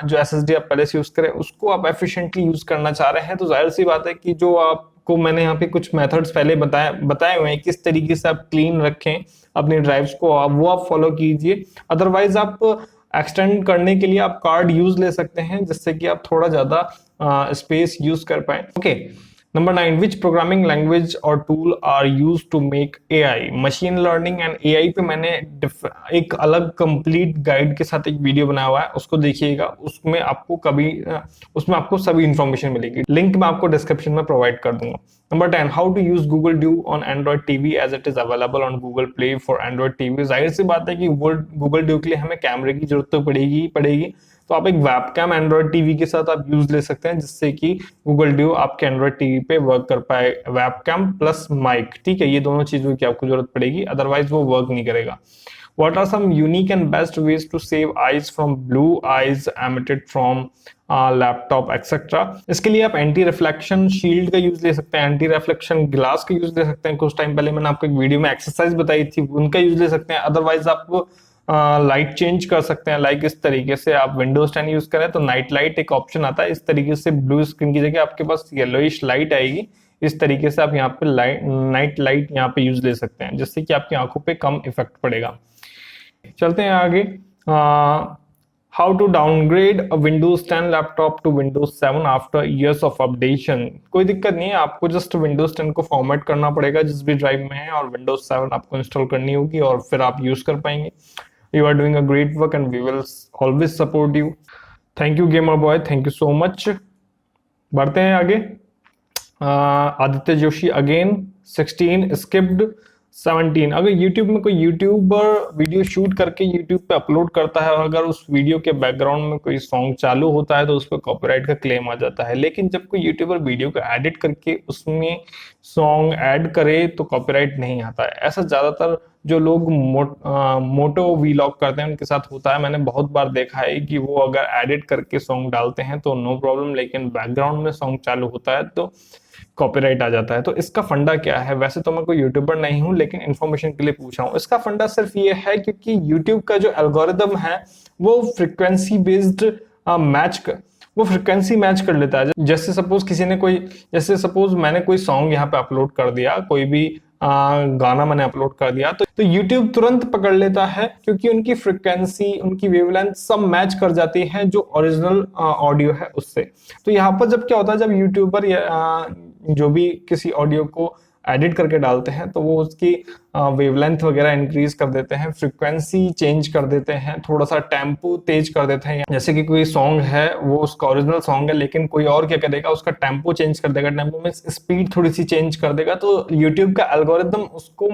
जो SSD आप पहले से यूज करें, उसको आप एफिशिएंटली यूज करना चाह रहे हैं, तो जाहिर सी बात है कि जो आपको मैंने यहाँ पे कुछ मेथड्स पहले बताए हुए हैं किस तरीके से आप क्लीन रखें अपनी ड्राइव्स को, वो आप फॉलो कीजिए। अदरवाइज आप एक्सटेंड करने के लिए आप कार्ड यूज ले सकते हैं, जिससे कि आप थोड़ा ज्यादा स्पेस यूज कर पाए। Okay, number 9, which programming language और tool are use to make AI? Machine learning and AI पे मैंने एक अलग कंप्लीट गाइड के साथ एक वीडियो बनाया हुआ है, उसको देखिएगा। उसमें आपको सभी इंफॉर्मेशन मिलेगी। लिंक मैं आपको डिस्क्रिप्शन में प्रोवाइड कर दूंगा। Number 10, how to use Google Duo on Android TV as it is available on Google Play for Android TV? जाहिर सी बात है कि गूगल ड्यू के लिए हमें कैमरे की जरूरत तो पड़ेगी, तो आप एक वेबकैम एंड्रॉइड टीवी के साथ आप यूज ले सकते हैं, जिससे कि गूगल ड्यू आपके एंड्रॉइड टीवी पे वर्क कर पाए। वेबकैम प्लस माइक, ठीक है, ये दोनों चीजों की आपको जरूरत पड़ेगी, अदरवाइज वो वर्क नहीं करेगा। What are some unique and best ways to save eyes from blue eyes emitted from laptop etcetera? इसके लिए आप एंटी रिफ्लेक्शन शील्ड का यूज ले सकते हैं, एंटी रिफ्लेक्शन ग्लास का यूज ले सकते हैं। कुछ टाइम पहले मैंने आपको एक वीडियो में एक्सरसाइज बताई थी, उनका यूज ले सकते हैं। अदरवाइज आप लाइट चेंज कर सकते हैं, लाइक इस तरीके से आप विंडोज 10 यूज करें तो नाइट लाइट एक ऑप्शन आता है, इस तरीके से ब्लू स्क्रीन की जगह आपके पास येलोइश लाइट आएगी। इस तरीके से आप यहाँ पे नाइट लाइट यहाँ पे यूज ले सकते हैं, जिससे कि आपकी आंखों पे कम इफेक्ट पड़ेगा। चलते हैं आगे। How to downgrade a Windows 10 laptop to Windows 7 after years of updation? कोई दिक्कत नहीं है, आपको जस्ट विंडोज 10 को फॉर्मेट करना पड़ेगा जिस भी ड्राइव में है, और विंडोज 7 आपको इंस्टॉल करनी होगी और फिर आप यूज कर पाएंगे। You are doing a great work and we will always support you. Thank you gamer boy, thank you so much. बढ़ते हैं आगे। Aditya Joshi again 16 skipped 17। अगर YouTube में कोई यूट्यूबर वीडियो शूट करके YouTube पे अपलोड करता है और अगर उस वीडियो के बैकग्राउंड में कोई सॉन्ग चालू होता है तो उस पर कॉपीराइट का क्लेम आ जाता है। लेकिन जब कोई यूट्यूबर वीडियो को एडिट करके उसमें सॉन्ग ऐड करे तो कॉपीराइट नहीं आता है। ऐसा ज्यादातर जो लोग मोटो वीलॉग करते हैं उनके साथ होता है। मैंने बहुत बार देखा है कि वो अगर एडिट करके सॉन्ग डालते हैं तो नो प्रॉब्लम, लेकिन बैकग्राउंड में सॉन्ग चालू होता है तो कॉपीराइट आ जाता है। तो इसका फंडा क्या है? वैसे तो मैं कोई यूट्यूबर नहीं हूं, लेकिन इन्फॉर्मेशन के लिए पूछा हूं। इसका फंडा सिर्फ ये है क्योंकि यूट्यूब का जो एल्गोरिदम है वो फ्रीक्वेंसी बेस्ड वो फ्रीक्वेंसी मैच कर लेता है। जैसे सपोज मैंने कोई सॉन्ग यहाँ पे अपलोड कर दिया, कोई भी गाना मैंने अपलोड कर दिया, तो YouTube तुरंत पकड़ लेता है क्योंकि उनकी फ्रीक्वेंसी, उनकी वेवलेंथ सब मैच कर जाती है जो ओरिजिनल ऑडियो है उससे। तो यहाँ पर जब क्या होता है, जब यूट्यूबर जो भी किसी ऑडियो को एडिट करके डालते हैं तो वो उसकी वेवलेंथ वगैरह इंक्रीज कर देते हैं, फ्रीक्वेंसी चेंज कर देते हैं, थोड़ा सा टेम्पो तेज कर देते हैं। जैसे कि कोई सॉन्ग है, वो उसका ओरिजिनल सॉन्ग है, लेकिन कोई और क्या करेगा, उसका टेम्पो चेंज कर देगा, टेम्पो में स्पीड थोड़ी सी चेंज कर देगा। तो यूट्यूब का एल्गोरिदम उसको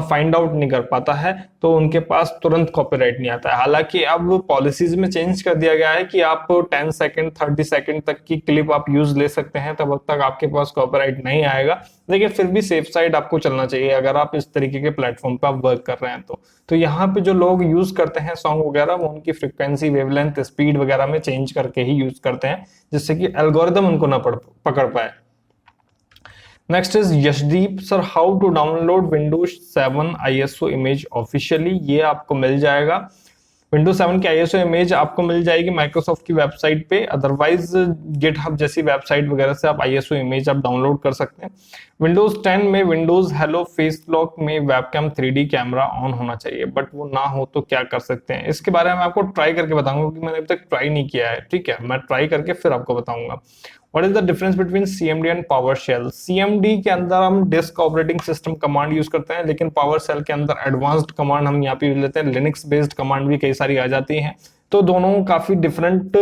फाइंड आउट नहीं कर पाता है, तो उनके पास तुरंत कॉपीराइट नहीं आता है। हालांकि अब पॉलिसीज में चेंज कर दिया गया है कि आप 10 सेकंड 30 सेकंड तक की क्लिप आप यूज ले सकते हैं, तब तक आपके पास कॉपीराइट नहीं आएगा। लेकिन फिर भी सेफ साइड आपको चलना चाहिए अगर आप इस तरीके के प्लेटफॉर्म पर आप वर्क कर रहे हैं। तो यहाँ पे जो लोग यूज करते हैं सॉन्ग वगैरह, वो उनकी फ्रीक्वेंसी, वेवलेंथ, स्पीड वगैरह में चेंज करके ही यूज करते हैं, जिससे कि एल्गोरिदम उनको ना पकड़ पाए। Next is Yashdeep sir, how to download Windows 7 ISO image officially? ये आपको मिल जाएगा विंडोज 7 की आईएसओ इमेज आपको मिल जाएगी माइक्रोसॉफ्ट की वेबसाइट पे, अदरवाइज गिटहब जैसी वेबसाइट वगैरह से आप आईएसओ इमेज आप डाउनलोड कर सकते हैं। विंडोज 10 में विंडोज हेलो फेस लॉक में वेबकैम 3D कैमरा ऑन होना चाहिए, बट वो ना हो तो क्या कर सकते हैं, इसके बारे में आपको ट्राई करके बताऊंगा क्योंकि मैंने अभी तक ट्राई नहीं किया है। ठीक है, मैं ट्राई करके फिर आपको बताऊंगा। What is the difference between CMD and PowerShell? CMD के अंदर हम disk operating system command use करते हैं, लेकिन PowerShell के अंदर एडवांस्ड कमांड हम यहाँ पे यूज लेते हैं। लिनक्स बेस्ड कमांड भी कई सारी आ जाती हैं, तो दोनों काफी डिफरेंट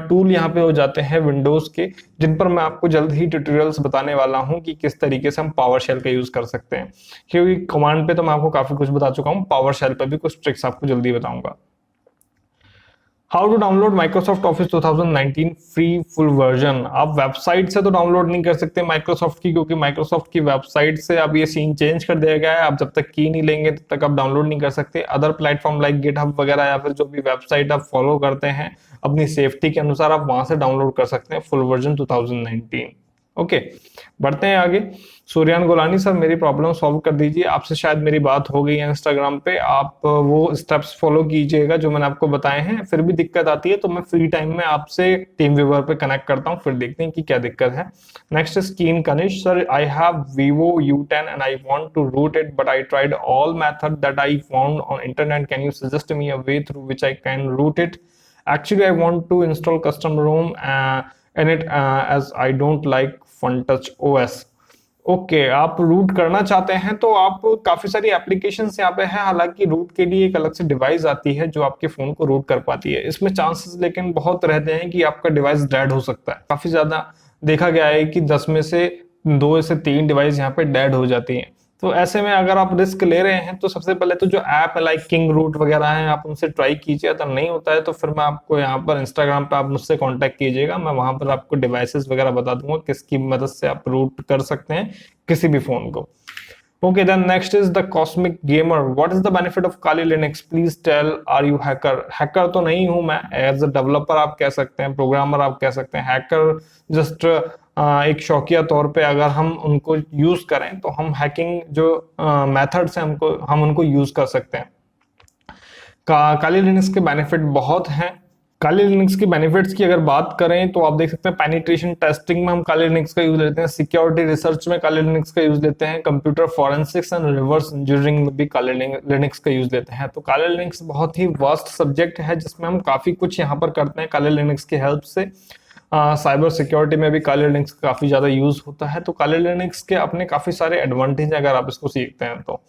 टूल यहाँ पे हो जाते हैं विंडोज के, जिन पर मैं आपको जल्द ही ट्यूटोरियल्स बताने वाला हूँ कि किस तरीके से हम PowerShell का यूज कर सकते हैं। क्योंकि कमांड पे तो मैं आपको काफी कुछ बता चुका हूँ, PowerShell पे भी कुछ ट्रिक्स आपको जल्दी बताऊंगा। How to download Microsoft Office 2019 free full version. आप वेबसाइट से तो डाउनलोड नहीं कर सकते माइक्रोसॉफ्ट की, क्योंकि माइक्रोसॉफ्ट की वेबसाइट से अब ये सीन चेंज कर दिया गया है। आप जब तक की नहीं लेंगे तब तक आप डाउनलोड नहीं कर सकते। अदर प्लेटफॉर्म लाइक गिटहब वगैरह या फिर जो भी वेबसाइट आप फॉलो करते हैं अपनी सेफ्टी के अनुसार, आप वहां से डाउनलोड कर सकते हैं फुल वर्जन 2019। ओके, बढ़ते हैं आगे। सूर्यान गोलानी सर, मेरी प्रॉब्लम सॉल्व कर दीजिए। आपसे शायद मेरी बात हो गई है इंस्टाग्राम पे, आप वो स्टेप्स फॉलो कीजिएगा जो मैंने आपको बताए हैं। फिर भी दिक्कत आती है तो मैं फ्री टाइम में आपसे टीम व्यूवर पे कनेक्ट करता हूँ, फिर देखते हैं कि क्या दिक्कत है। Next is keen Kanish sir, I have Vivo U10 and I want to root it, but I tried all method that I found on internet. Can you suggest me a way through which I can root it? Actually, I want to install custom ROM in it as I don't like FunTouch OS. Okay, आप root करना चाहते हैं तो आप काफी सारी applications यहाँ पे हैं। हालांकि रूट के लिए एक अलग से डिवाइस आती है जो आपके फोन को रूट कर पाती है। इसमें चांसेस लेकिन बहुत रहते हैं कि आपका डिवाइस डेड हो सकता है। काफी ज्यादा देखा गया है कि 10 में से 2 से 3 डिवाइस यहाँ पे डेड हो जाती हैं। तो ऐसे में अगर आप रिस्क ले रहे हैं तो सबसे पहले तो जो ऐप लाइक किंग रूट वगैरह हैं आप उनसे ट्राई कीजिए। अगर नहीं होता है तो फिर मैं आपको यहाँ पर इंस्टाग्राम पे आप मुझसे कांटेक्ट कीजिएगा, मैं वहां पर आपको डिवाइसेस वगैरह बता दूंगा किसकी मदद से आप रूट कर सकते हैं किसी भी फोन को। Okay, then next is the Cosmic Gamer. What is the benefit of Kali Linux? Please tell. Are you hacker? Hacker तो नहीं हूं मैं, एज अ डेवलपर आप कह सकते हैं, प्रोग्रामर आप कह सकते हैं। हैकर जस्ट एक शौकिया तौर पे अगर हम उनको यूज करें तो हम हैकिंग जो मेथड्स हैं हम उनको यूज कर सकते हैं। काली लिनक्स के बेनिफिट बहुत हैं। काली लिनक्स की बेनिफिट्स की अगर बात करें तो आप देख सकते हैं पेनिट्रेशन टेस्टिंग में हम काली लिनक्स का यूज लेते हैं, सिक्योरिटी रिसर्च में काली लिनक्स का यूज लेते हैं, computer forensics and reverse engineering में भी काली लिनक्स का यूज लेते हैं। तो काली लिनक्स बहुत ही वास्ट सब्जेक्ट है जिसमें हम काफी कुछ यहाँ पर करते हैं काली लिनक्स की हेल्प से। साइबर सिक्योरिटी में भी काली लिनक्स काफी ज्यादा यूज होता है। तो काली लिनक्स के अपने काफी सारे एडवांटेज है अगर आप इसको सीखते हैं तो।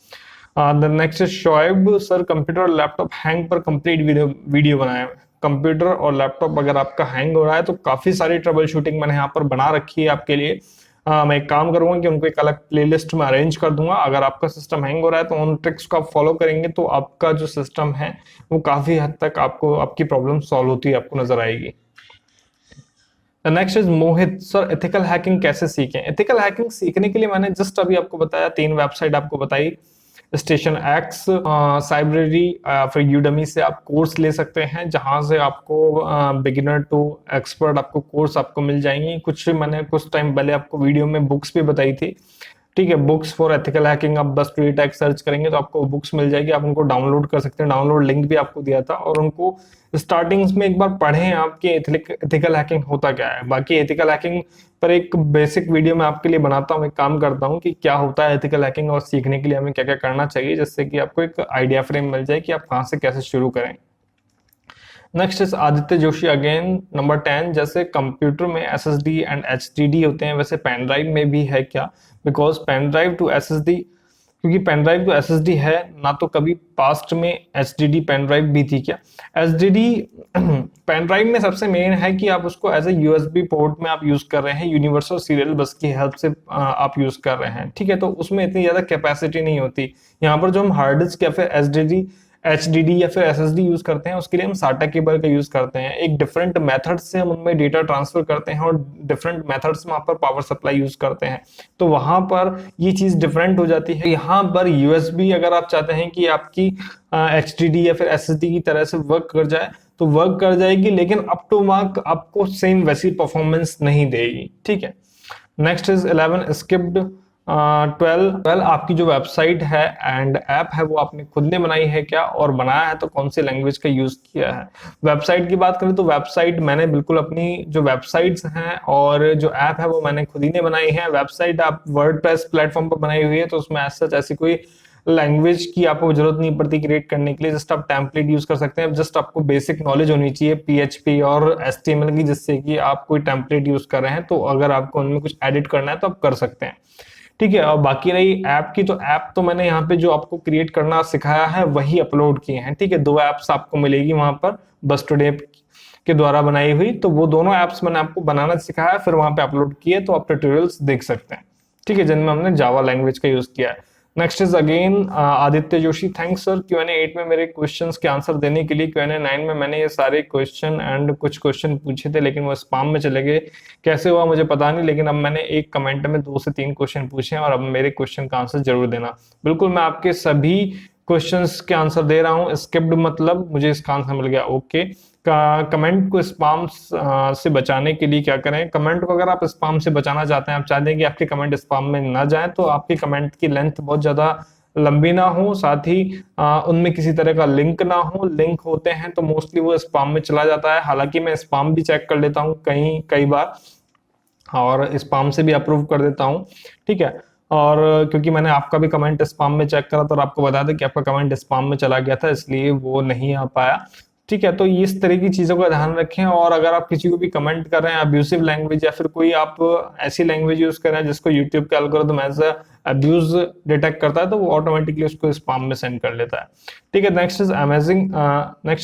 The next is Shoaib sir, computer और लैपटॉप हैंग पर कंप्लीट वीडियो बनाए। कंप्यूटर और लैपटॉप अगर आपका हैंग हो रहा है तो काफी सारी ट्रबल शूटिंग मैंने यहाँ पर बना रखी है आपके लिए। मैं एक काम करूंगा कि उनको एक अलग प्लेलिस्ट में अरेंज कर दूंगा। अगर आपका सिस्टम हैंग हो रहा है तो उन ट्रिक्स को आप फॉलो करेंगे तो आपका जो सिस्टम है वो काफी हद तक आपको आपकी प्रॉब्लम सॉल्व होती है आपको नजर आएगी। Next is Mohit sir, ethical hacking कैसे सीखें? एथिकल हैकिंग सीखने के लिए मैंने जस्ट अभी आपको बताया 3 वेबसाइट आपको बताई, स्टेशन एक्स, साइब्रेरी, फिर यूडेमी से आप कोर्स ले सकते हैं जहां से आपको बिगिनर टू एक्सपर्ट आपको कोर्स आपको मिल जाएंगी। मैंने कुछ टाइम पहले आपको वीडियो में बुक्स भी बताई थी। ठीक है, बुक्स फॉर एथिकल हैकिंग आप बस ट्वीट टैग सर्च करेंगे तो आपको बुक्स मिल जाएगी, आप उनको डाउनलोड कर सकते हैं। डाउनलोड लिंक भी आपको दिया था और उनको स्टार्टिंग्स में एक बार पढ़ें आपके एथिकल हैकिंग होता क्या है। बाकी एथिकल हैकिंग पर एक बेसिक वीडियो मैं आपके लिए बनाता हूँ, एक काम करता हूँ कि क्या होता है एथिकल हैकिंग और सीखने के लिए हमें क्या क्या करना चाहिए, जिससे कि आपको एक आइडिया फ्रेम मिल जाए कि आप कहाँ से कैसे शुरू करें। Next is Aditya Joshi again, number 10, जैसे कंप्यूटर में SSD एंड HDD होते हैं वैसे पेन ड्राइव में भी है क्या? Because pen drive to SSD, क्योंकि पेन ड्राइव तो SSD है ना, तो कभी पास्ट में HDD पेन ड्राइव भी थी क्या? SSD पेन ड्राइव में सबसे मेन है कि आप उसको एज ए USB पोर्ट में आप यूज कर रहे हैं, यूनिवर्सल सीरियल बस की हेल्प से आप यूज कर रहे हैं। ठीक है, तो उसमें इतनी ज्यादा कैपेसिटी नहीं होती। यहाँ पर जो हम हार्ड डिस्क या फिर HDD या फिर SSD यूज करते हैं उसके लिए हम SATA केबल का यूज करते हैं। एक डिफरेंट मेथड से हम उनमें डेटा ट्रांसफर करते हैं और डिफरेंट मेथड्स में वहां पर पावर सप्लाई यूज करते हैं, तो वहां पर ये चीज डिफरेंट हो जाती है। यहाँ पर USB अगर आप चाहते हैं कि आपकी HDD या फिर SSD की तरह से वर्क कर जाए तो वर्क कर जाएगी, लेकिन अप टू मार्क आपको सेम वैसी परफॉर्मेंस नहीं देगी। ठीक है, नेक्स्ट इज 11 स्किप्ड 12 आपकी जो वेबसाइट है एंड ऐप है वो आपने खुद ने बनाई है क्या, और बनाया है तो कौन सी लैंग्वेज का यूज किया है। वेबसाइट की बात करें तो वेबसाइट मैंने बिल्कुल अपनी जो वेबसाइट्स हैं और जो ऐप है वो मैंने खुद ही ने बनाई है। वेबसाइट आप वर्डप्रेस प्लेटफॉर्म पर बनाई हुई है, तो उसमें ऐसी कोई लैंग्वेज की आपको जरूरत नहीं पड़ती क्रिएट करने के लिए। जस्ट आप टेम्पलेट यूज कर सकते हैं। जस्ट आपको बेसिक नॉलेज होनी चाहिए पीएचपी और एचटीएमएल की, जिससे कि आप कोई टेम्पलेट यूज कर रहे हैं तो अगर आपको उनमें कुछ एडिट करना है तो आप कर सकते हैं। ठीक है, और बाकी रही ऐप की, तो ऐप तो मैंने यहाँ पे जो आपको क्रिएट करना सिखाया है वही अपलोड किए हैं। ठीक है, 2 ऐप्स आपको मिलेगी वहां पर बस टुडे के द्वारा बनाई हुई, तो वो दोनों ऐप्स मैंने आपको बनाना सिखाया, फिर वहां पे अपलोड किए, तो आप ट्यूटोरियल्स देख सकते हैं। ठीक है, जिनमें हमने जावा लैंग्वेज का यूज किया है। Next is again Aditya Joshi, thanks sir Q&A 8 में मेरे क्वेश्चंस के आंसर देने के लिए। Q&A 9 में मैंने ये सारे क्वेश्चन एंड कुछ क्वेश्चन पूछे थे लेकिन वो स्पैम में चले गए, कैसे हुआ मुझे पता नहीं, लेकिन अब मैंने एक कमेंट में 2 से 3 क्वेश्चन पूछे हैं और अब मेरे क्वेश्चन का आंसर जरूर देना। बिल्कुल मैं आपके सभी क्वेश्चंस के आंसर दे रहा हूँ, स्किप्ड मतलब मुझे इसका आंसर मिल गया। ओके, कमेंट को स्पैम से बचाने के लिए क्या करें, कमेंट को अगर आप स्पैम से बचाना चाहते हैं, आप चाहते हैं कि आपके कमेंट स्पैम में ना जाए, तो आपके कमेंट की लेंथ बहुत ज्यादा लंबी ना हो, साथ ही उनमें किसी तरह का लिंक ना हो। लिंक होते हैं तो मोस्टली वो स्पैम में चला जाता है, हालांकि मैं स्पैम भी चेक कर लेता हूँ कई बार और स्पैम से भी अप्रूव कर देता हूँ। ठीक है, और क्योंकि मैंने आपका भी कमेंट स्पैम में चेक करा तो आपको बता दें कि आपका कमेंट स्पैम में चला गया था, इसलिए वो नहीं आ पाया। ठीक है, तो इस तरह की चीजों का ध्यान रखें। और अगर आप किसी को भी कमेंट कर रहे हैं अब्यूसिव लैंग्वेज या फिर कोई आप ऐसी लैंग्वेज यूज कर रहे हैं जिसको यूट्यूब का एल्गोरिथम एज अब्यूज डिटेक्ट करता है, तो वो ऑटोमेटिकली उसको स्पैम में सेंड कर लेता है। ठीक है, next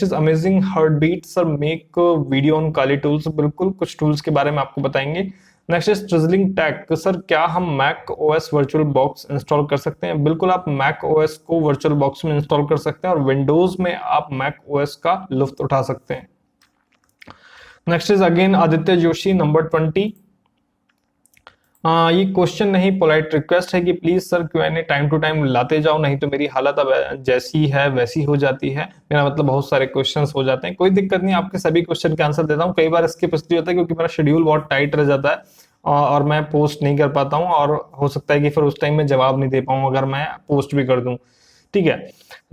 is amazing heart beat sir, make video on Kali tools. बिल्कुल कुछ टूल्स के बारे में आपको बताएंगे। नेक्स्ट इज ट्रिजलिंग टैक सर, क्या हम Mac OS virtual box install कर सकते हैं? बिल्कुल आप मैक ओएस को वर्चुअल बॉक्स में इंस्टॉल कर सकते हैं और विंडोज में आप मैक ओएस का लुत्फ उठा सकते हैं। Next is again Aditya Joshi number 20। ये क्वेश्चन नहीं, पोलाइट रिक्वेस्ट है कि please sir Q&A time to time लाते जाओ, नहीं तो मेरी हालत अब जैसी है वैसी हो जाती है। मेरा मतलब बहुत सारे क्वेश्चंस हो जाते हैं। कोई दिक्कत नहीं, आपके सभी क्वेश्चन के आंसर देता हूँ। कई बार इसके इसलिए होता है क्योंकि मेरा शेड्यूल बहुत टाइट रह जाता है और मैं पोस्ट नहीं कर पाता हूँ, और हो सकता है कि फिर उस टाइम में जवाब नहीं दे पाऊँ अगर मैं पोस्ट भी कर दूं। ठीक है,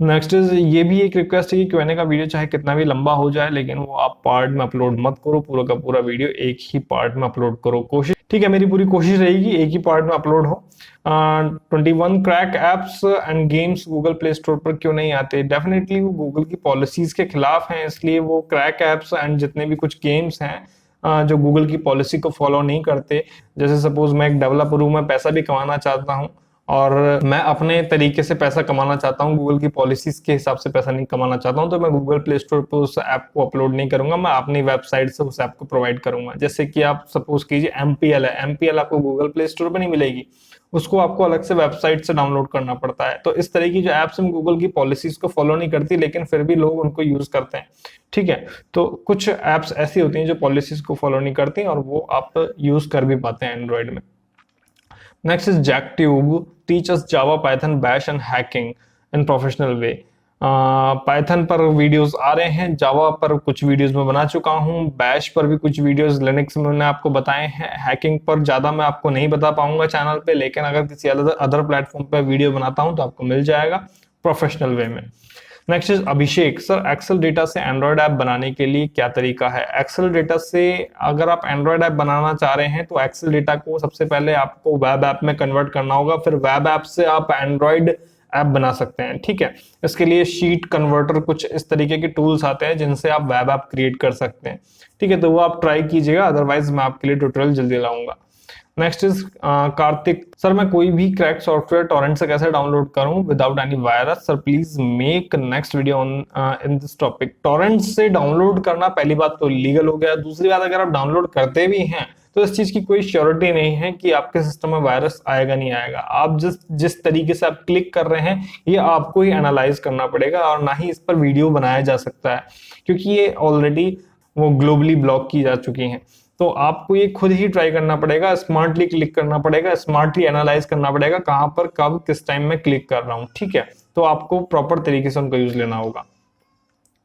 नेक्स्ट इज ये भी एक रिक्वेस्ट है कि Q&A का वीडियो चाहे कितना भी लंबा हो जाए लेकिन वो आप पार्ट में अपलोड मत करो, पूरा का पूरा वीडियो एक ही पार्ट में अपलोड करो। कोशिश, ठीक है, मेरी पूरी कोशिश रहेगी एक ही पार्ट में अपलोड हो। 21 crack apps and games Google play store पर क्यों नहीं आते? डेफिनेटली वो गूगल की पॉलिसीज के खिलाफ हैं, इसलिए वो क्रैक एप्स एंड जितने भी कुछ गेम्स हैं जो गूगल की पॉलिसी को फॉलो नहीं करते। जैसे सपोज मैं एक डेवलपर हूँ, मैं पैसा भी कमाना चाहता हूँ और मैं अपने तरीके से पैसा कमाना चाहता हूँ, गूगल की पॉलिसीज के हिसाब से पैसा नहीं कमाना चाहता हूँ, तो मैं गूगल प्ले स्टोर पर उस ऐप को अपलोड नहीं करूंगा, मैं अपनी वेबसाइट से उस ऐप को प्रोवाइड करूंगा। जैसे कि आप सपोज कीजिए MPL है, MPL आपको गूगल प्ले स्टोर पर नहीं मिलेगी, उसको आपको अलग से वेबसाइट से डाउनलोड करना पड़ता है। तो इस तरह की जो एप्स हम गूगल की पॉलिसीज को फॉलो नहीं करती लेकिन फिर भी लोग उनको यूज करते हैं। ठीक है, तो कुछ एप्स ऐसी होती हैं जो पॉलिसीज को फॉलो नहीं करती और वो आप यूज कर भी पाते हैं एंड्रॉइड में। Next is JackTube, teach us Java, Python, Bash and hacking in professional way. Python पर वीडियोस आ रहे हैं, जावा पर कुछ वीडियोस मैं बना चुका हूं, बैश पर भी कुछ वीडियोस लिनक्स में मैंने आपको बताए हैं। हैकिंग पर ज्यादा मैं आपको नहीं बता पाऊंगा चैनल पे, लेकिन अगर किसी अदर प्लेटफॉर्म पे वीडियो बनाता हूं तो आपको मिल जाएगा प्रोफेशनल वे में। Next is Abhishek sir, Excel data से एंड्रॉइड ऐप बनाने के लिए क्या तरीका है? एक्सेल डेटा से अगर आप एंड्रॉइड ऐप बनाना चाह रहे हैं तो एक्सेल डेटा को सबसे पहले आपको वेब ऐप में कन्वर्ट करना होगा, फिर वेब ऐप से आप एंड्रॉइड ऐप बना सकते हैं। ठीक है, इसके लिए शीट कन्वर्टर कुछ इस तरीके के टूल्स आते हैं जिनसे आप वेब ऐप क्रिएट कर सकते हैं। ठीक है, तो वो आप ट्राई कीजिएगा, अदरवाइज मैं आपके लिए ट्यूटोरियल जल्दी लाऊंगा। नेक्स्ट इज कार्तिक सर, मैं कोई भी क्रैक सॉफ्टवेयर टॉरेंट से कैसे डाउनलोड करूं without any virus? Sir please make next video on in this topic. Torrent से डाउनलोड करना पहली बात तो लीगल हो गया, दूसरी बात अगर आप डाउनलोड करते भी हैं तो इस चीज की कोई श्योरिटी नहीं है कि आपके सिस्टम में वायरस आएगा नहीं आएगा। आप जिस तरीके से आप क्लिक कर रहे हैं ये आपको ही एनालाइज करना पड़ेगा और ना ही इस पर वीडियो बनाया जा सकता है, क्योंकि ये ऑलरेडी वो ग्लोबली ब्लॉक की जा चुकी हैं। तो आपको ये खुद ही ट्राई करना पड़ेगा, स्मार्टली क्लिक करना पड़ेगा, स्मार्टली एनालाइज करना पड़ेगा कहां पर कब किस टाइम में क्लिक कर रहा हूं। ठीक है, तो आपको प्रॉपर तरीके से उनका यूज लेना होगा।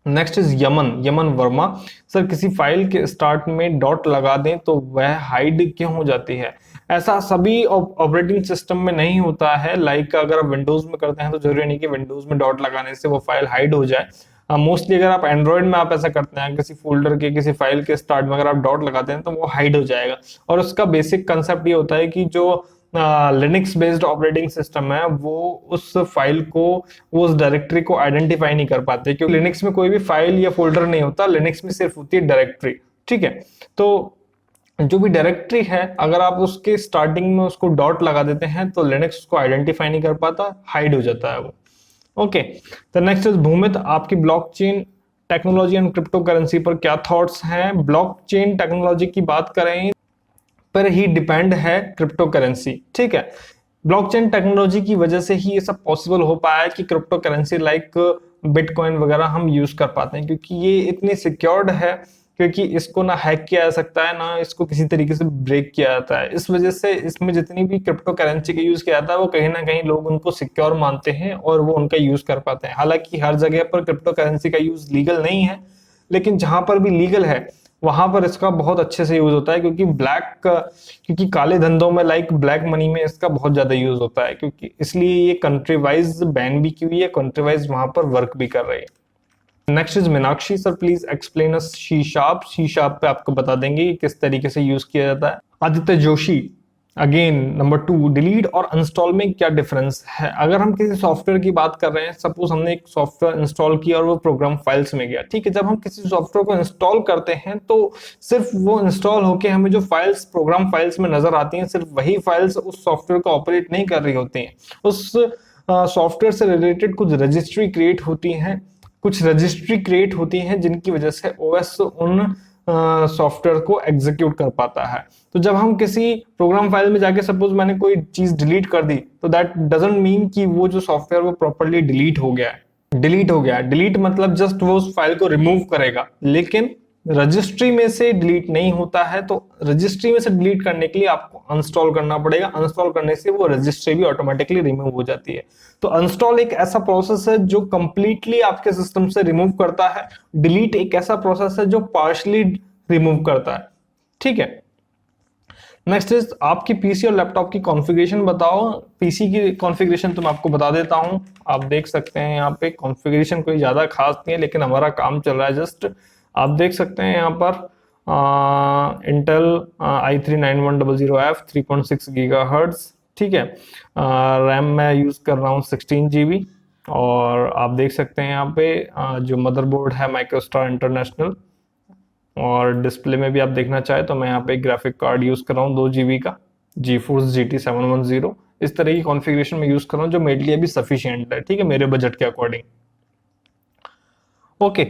Next is Yemen, Yemen Verma. Sir किसी फाइल के स्टार्ट में डॉट लगा दें तो वह हाइड क्यों हो जाती है? ऐसा सभी ऑपरेटिंग सिस्टम में नहीं होता है। लाइक अगर आप विंडोज में करते हैं तो जरूरी नहीं कि विंडोज में डॉट लगाने से वो फाइल हाइड हो जाए। मोस्टली अगर आप एंड्रॉइड में आप ऐसा करते हैं, किसी फोल्डर के किसी फाइल के स्टार्ट में अगर आप डॉट लगाते हैं तो वो हाइड हो जाएगा। और उसका बेसिक कंसेप्ट ये होता है कि जो लिनक्स बेस्ड ऑपरेटिंग सिस्टम है वो उस फाइल को, वो उस डायरेक्टरी को आइडेंटिफाई नहीं कर पाते, क्योंकि लिनक्स में कोई भी फाइल या फोल्डर नहीं होता, लिनक्स में सिर्फ होती है डायरेक्टरी। ठीक है, तो जो भी डायरेक्टरी है अगर आप उसके स्टार्टिंग में उसको डॉट लगा देते हैं तो लिनक्स उसको आइडेंटिफाई नहीं कर पाता, हाइड हो जाता है वो। Okay, the next is Bhumit, आपकी blockchain technology and cryptocurrency पर क्या थॉट्स हैं? ब्लॉकचेन टेक्नोलॉजी की बात करें पर ही डिपेंड है क्रिप्टो करेंसी। ठीक है, ब्लॉकचेन टेक्नोलॉजी की वजह से ही ये सब पॉसिबल हो पाया है कि क्रिप्टो करेंसी लाइक बिटकॉइन वगैरह हम यूज कर पाते हैं, क्योंकि ये इतनी सिक्योर्ड है, क्योंकि इसको ना हैक किया जा सकता है ना इसको किसी तरीके से ब्रेक किया जाता है। इस वजह से इसमें जितनी भी क्रिप्टो करेंसी का यूज किया जाता है वो कहीं ना कहीं लोग उनको सिक्योर मानते हैं और वो उनका यूज कर पाते हैं। हालांकि हर जगह पर क्रिप्टो करेंसी का यूज लीगल नहीं है, लेकिन जहां पर भी लीगल है वहां पर इसका बहुत अच्छे से यूज होता है, क्योंकि काले धंधों में लाइक ब्लैक मनी में इसका बहुत ज्यादा यूज होता है, क्योंकि इसलिए ये कंट्री वाइज बैन भी की हुई है, कंट्री वाइज वहां पर वर्क भी कर रही है। Next is Meenakshi, sir please explain us C sharp. C sharp पे आपको बता देंगे कि किस तरीके से यूज किया जाता है। Aditya Joshi, again number 2, delete और इंस्टॉल में क्या डिफरेंस है? अगर हम किसी सॉफ्टवेयर की बात कर रहे हैं, सपोज हमने एक सॉफ्टवेयर इंस्टॉल किया और वो प्रोग्राम फाइल्स में गया, ठीक है, जब हम किसी सॉफ्टवेयर को इंस्टॉल करते हैं तो सिर्फ वो इंस्टॉल होके हमें जो फाइल्स प्रोग्राम फाइल्स में नजर आती हैं, सिर्फ वही फाइल्स उस सॉफ्टवेयर को ऑपरेट नहीं कर रही होती हैं। उस सॉफ्टवेयर से रिलेटेड कुछ रजिस्ट्री क्रिएट होती हैं, जिनकी वजह से ओएस उन सॉफ्टवेयर को एग्जीक्यूट कर पाता है। तो जब हम किसी प्रोग्राम फाइल में जाके सपोज मैंने कोई चीज डिलीट कर दी, तो दैट डजंट मीन कि वो जो सॉफ्टवेयर वो प्रॉपर्ली डिलीट मतलब जस्ट वो उस फाइल को रिमूव करेगा, लेकिन रजिस्ट्री में से डिलीट नहीं होता है। तो रजिस्ट्री में से डिलीट करने के लिए आपको अनस्टॉल करना पड़ेगा, अनस्टॉल करने से वो रजिस्ट्री भी ऑटोमेटिकली रिमूव हो जाती है। तो अनस्टॉल एक ऐसा प्रोसेस है जो कंप्लीटली आपके सिस्टम से रिमूव करता है, डिलीट एक ऐसा प्रोसेस है जो पार्शली रिमूव करता है। ठीक है, नेक्स्ट इज आपकी पीसी और लैपटॉप की कॉन्फ़िगरेशन बताओ। पीसी की कॉन्फ़िगरेशन तो मैं आपको बता देता हूं, आप देख सकते हैं यहाँ पे कॉन्फ़िगरेशन कोई ज्यादा खास नहीं है, लेकिन हमारा काम चल रहा है जस्ट। आप देख सकते हैं यहाँ पर इंटेल i3-9100F 3.6 गीगाहर्ट्ज। ठीक है, रैम मैं यूज कर रहा हूँ 16 GB, और आप देख सकते हैं यहाँ पे जो मदरबोर्ड है माइक्रोस्टार इंटरनेशनल, और डिस्प्ले में भी आप देखना चाहे तो मैं यहाँ पे ग्राफिक कार्ड यूज कर रहा हूँ 2 GB का GeForce GT 710। इस तरह की कॉन्फ़िगरेशन में यूज कर रहा हूँ जो मेरे लिए भी सफिशिएंट है, ठीक है, मेरे बजट के according. Okay,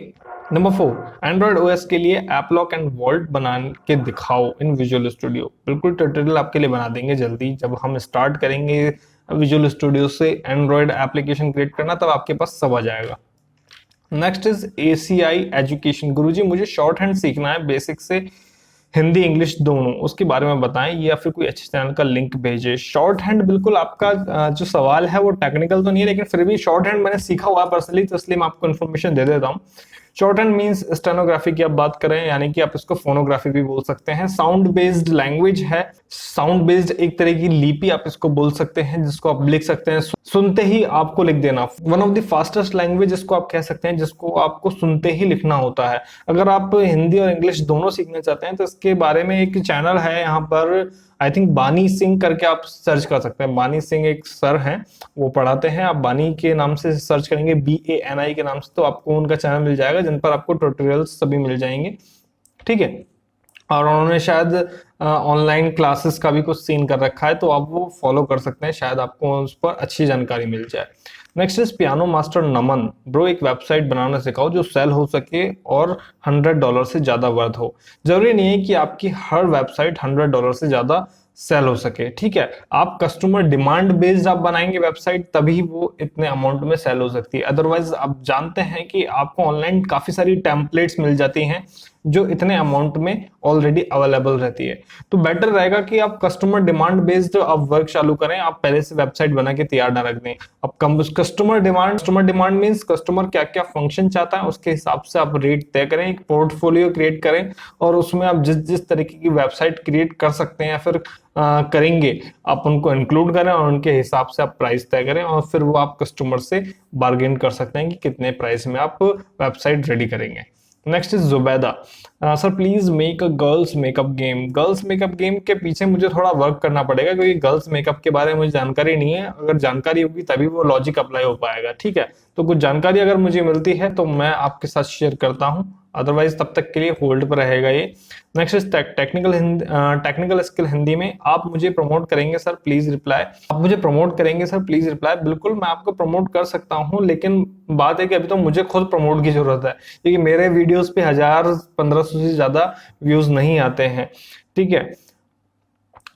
number 4, Android OS के लिए ऐप लॉक एंड वॉल्ट बना के दिखाओ इन विजुअल स्टूडियो। बिल्कुल ट्यूटोरियल आपके लिए बना देंगे जल्दी, जब हम स्टार्ट करेंगे विजुअल स्टूडियो से एंड्रॉइड एप्लीकेशन क्रिएट करना, तब आपके पास सब आ जाएगा। नेक्स्ट इज ACI एजुकेशन, गुरुजी मुझे शॉर्ट हैंड सीखना है, बेसिक से हिंदी इंग्लिश दोनों, उसके बारे में बताएं या फिर कोई अच्छे चैनल का लिंक भेजें। शॉर्ट हैंड, बिल्कुल आपका जो सवाल है वो टेक्निकल तो नहीं है, लेकिन फिर भी शॉर्ट हैंड मैंने सीखा हुआ है पर्सनली, तो इसलिए मैं आपको इन्फॉर्मेशन दे देता हूँ। शॉर्ट हैंड मींस स्टेनोग्राफी की आप बात करें, यानी कि आप इसको फोनोग्राफी भी बोल सकते हैं। साउंड बेस्ड लैंग्वेज है, साउंड बेस्ड एक तरह की लिपि आप इसको बोल सकते हैं, जिसको आप लिख सकते हैं, सुनते ही आपको लिख देना। One of the fastest language इसको आप कह सकते हैं, जिसको आपको सुनते ही लिखना होता है। अगर आप हिंदी और इंग्लिश दोनों सीखना चाहते हैं तो इसके बारे में एक चैनल है यहाँ पर, आई थिंक बानी सिंह करके आप सर्च कर सकते हैं। बानी सिंह एक सर हैं, वो पढ़ाते हैं, आप बानी के नाम से सर्च करेंगे BANI के नाम से, तो आपको उनका चैनल मिल जाएगा, जिन पर आपको ट्यूटोरियल्स सभी मिल जाएंगे। ठीक है, और उन्होंने शायद ऑनलाइन क्लासेस का भी कुछ सीन कर रखा है, तो आप वो फॉलो कर सकते हैं, शायद आपको उस पर अच्छी जानकारी मिल जाए। Next is piano master Naman, bro एक वेबसाइट बनाना सिखाओ जो सेल हो सके और $100 से ज्यादा वर्थ हो। जरूरी नहीं है कि आपकी हर वेबसाइट $100 से ज्यादा सेल हो सके, ठीक है, आप कस्टमर डिमांड बेस्ड आप बनाएंगे वेबसाइट, तभी वो इतने अमाउंट में सेल हो सकती है। अदरवाइज आप जानते हैं कि आपको ऑनलाइन काफी सारी टेम्पलेट्स मिल जाती हैं जो इतने अमाउंट में ऑलरेडी अवेलेबल रहती है। तो बेटर रहेगा कि आप कस्टमर डिमांड बेस्ड आप वर्क चालू करें, आप पहले से वेबसाइट बना के तैयार ना रख दें। अब कस्टमर डिमांड मींस कस्टमर क्या क्या फंक्शन चाहता है उसके हिसाब से आप रेट तय करें, एक पोर्टफोलियो क्रिएट करें और उसमें आप जिस जिस तरीके की वेबसाइट क्रिएट कर सकते हैं या फिर करेंगे आप उनको इंक्लूड करें और उनके हिसाब से आप प्राइस तय करें और फिर वो आप कस्टमर से बार्गेन कर सकते हैं कि कितने प्राइस में आप वेबसाइट रेडी करेंगे। Next is Zubaida, sir please make a girls makeup game. Girls makeup game के पीछे मुझे थोड़ा वर्क करना पड़ेगा क्योंकि गर्ल्स मेकअप के बारे में मुझे जानकारी नहीं है, अगर जानकारी होगी तभी वो लॉजिक अप्लाई हो पाएगा। ठीक है, तो कुछ जानकारी अगर मुझे मिलती है तो मैं आपके साथ शेयर करता हूं, अदरवाइज तब तक के लिए होल्ड पर रहेगा ये। Next is technical skill Hindi में, आप मुझे प्रमोट करेंगे सर प्लीज रिप्लाई। आप मुझे प्रमोट करेंगे सर प्लीज रिप्लाई, बिल्कुल मैं आपको प्रमोट कर सकता हूं, लेकिन बात है कि अभी तो मुझे खुद प्रमोट की जरूरत है क्योंकि मेरे वीडियोस पे 1000-1500 से ज्यादा व्यूज नहीं आते हैं। ठीक है,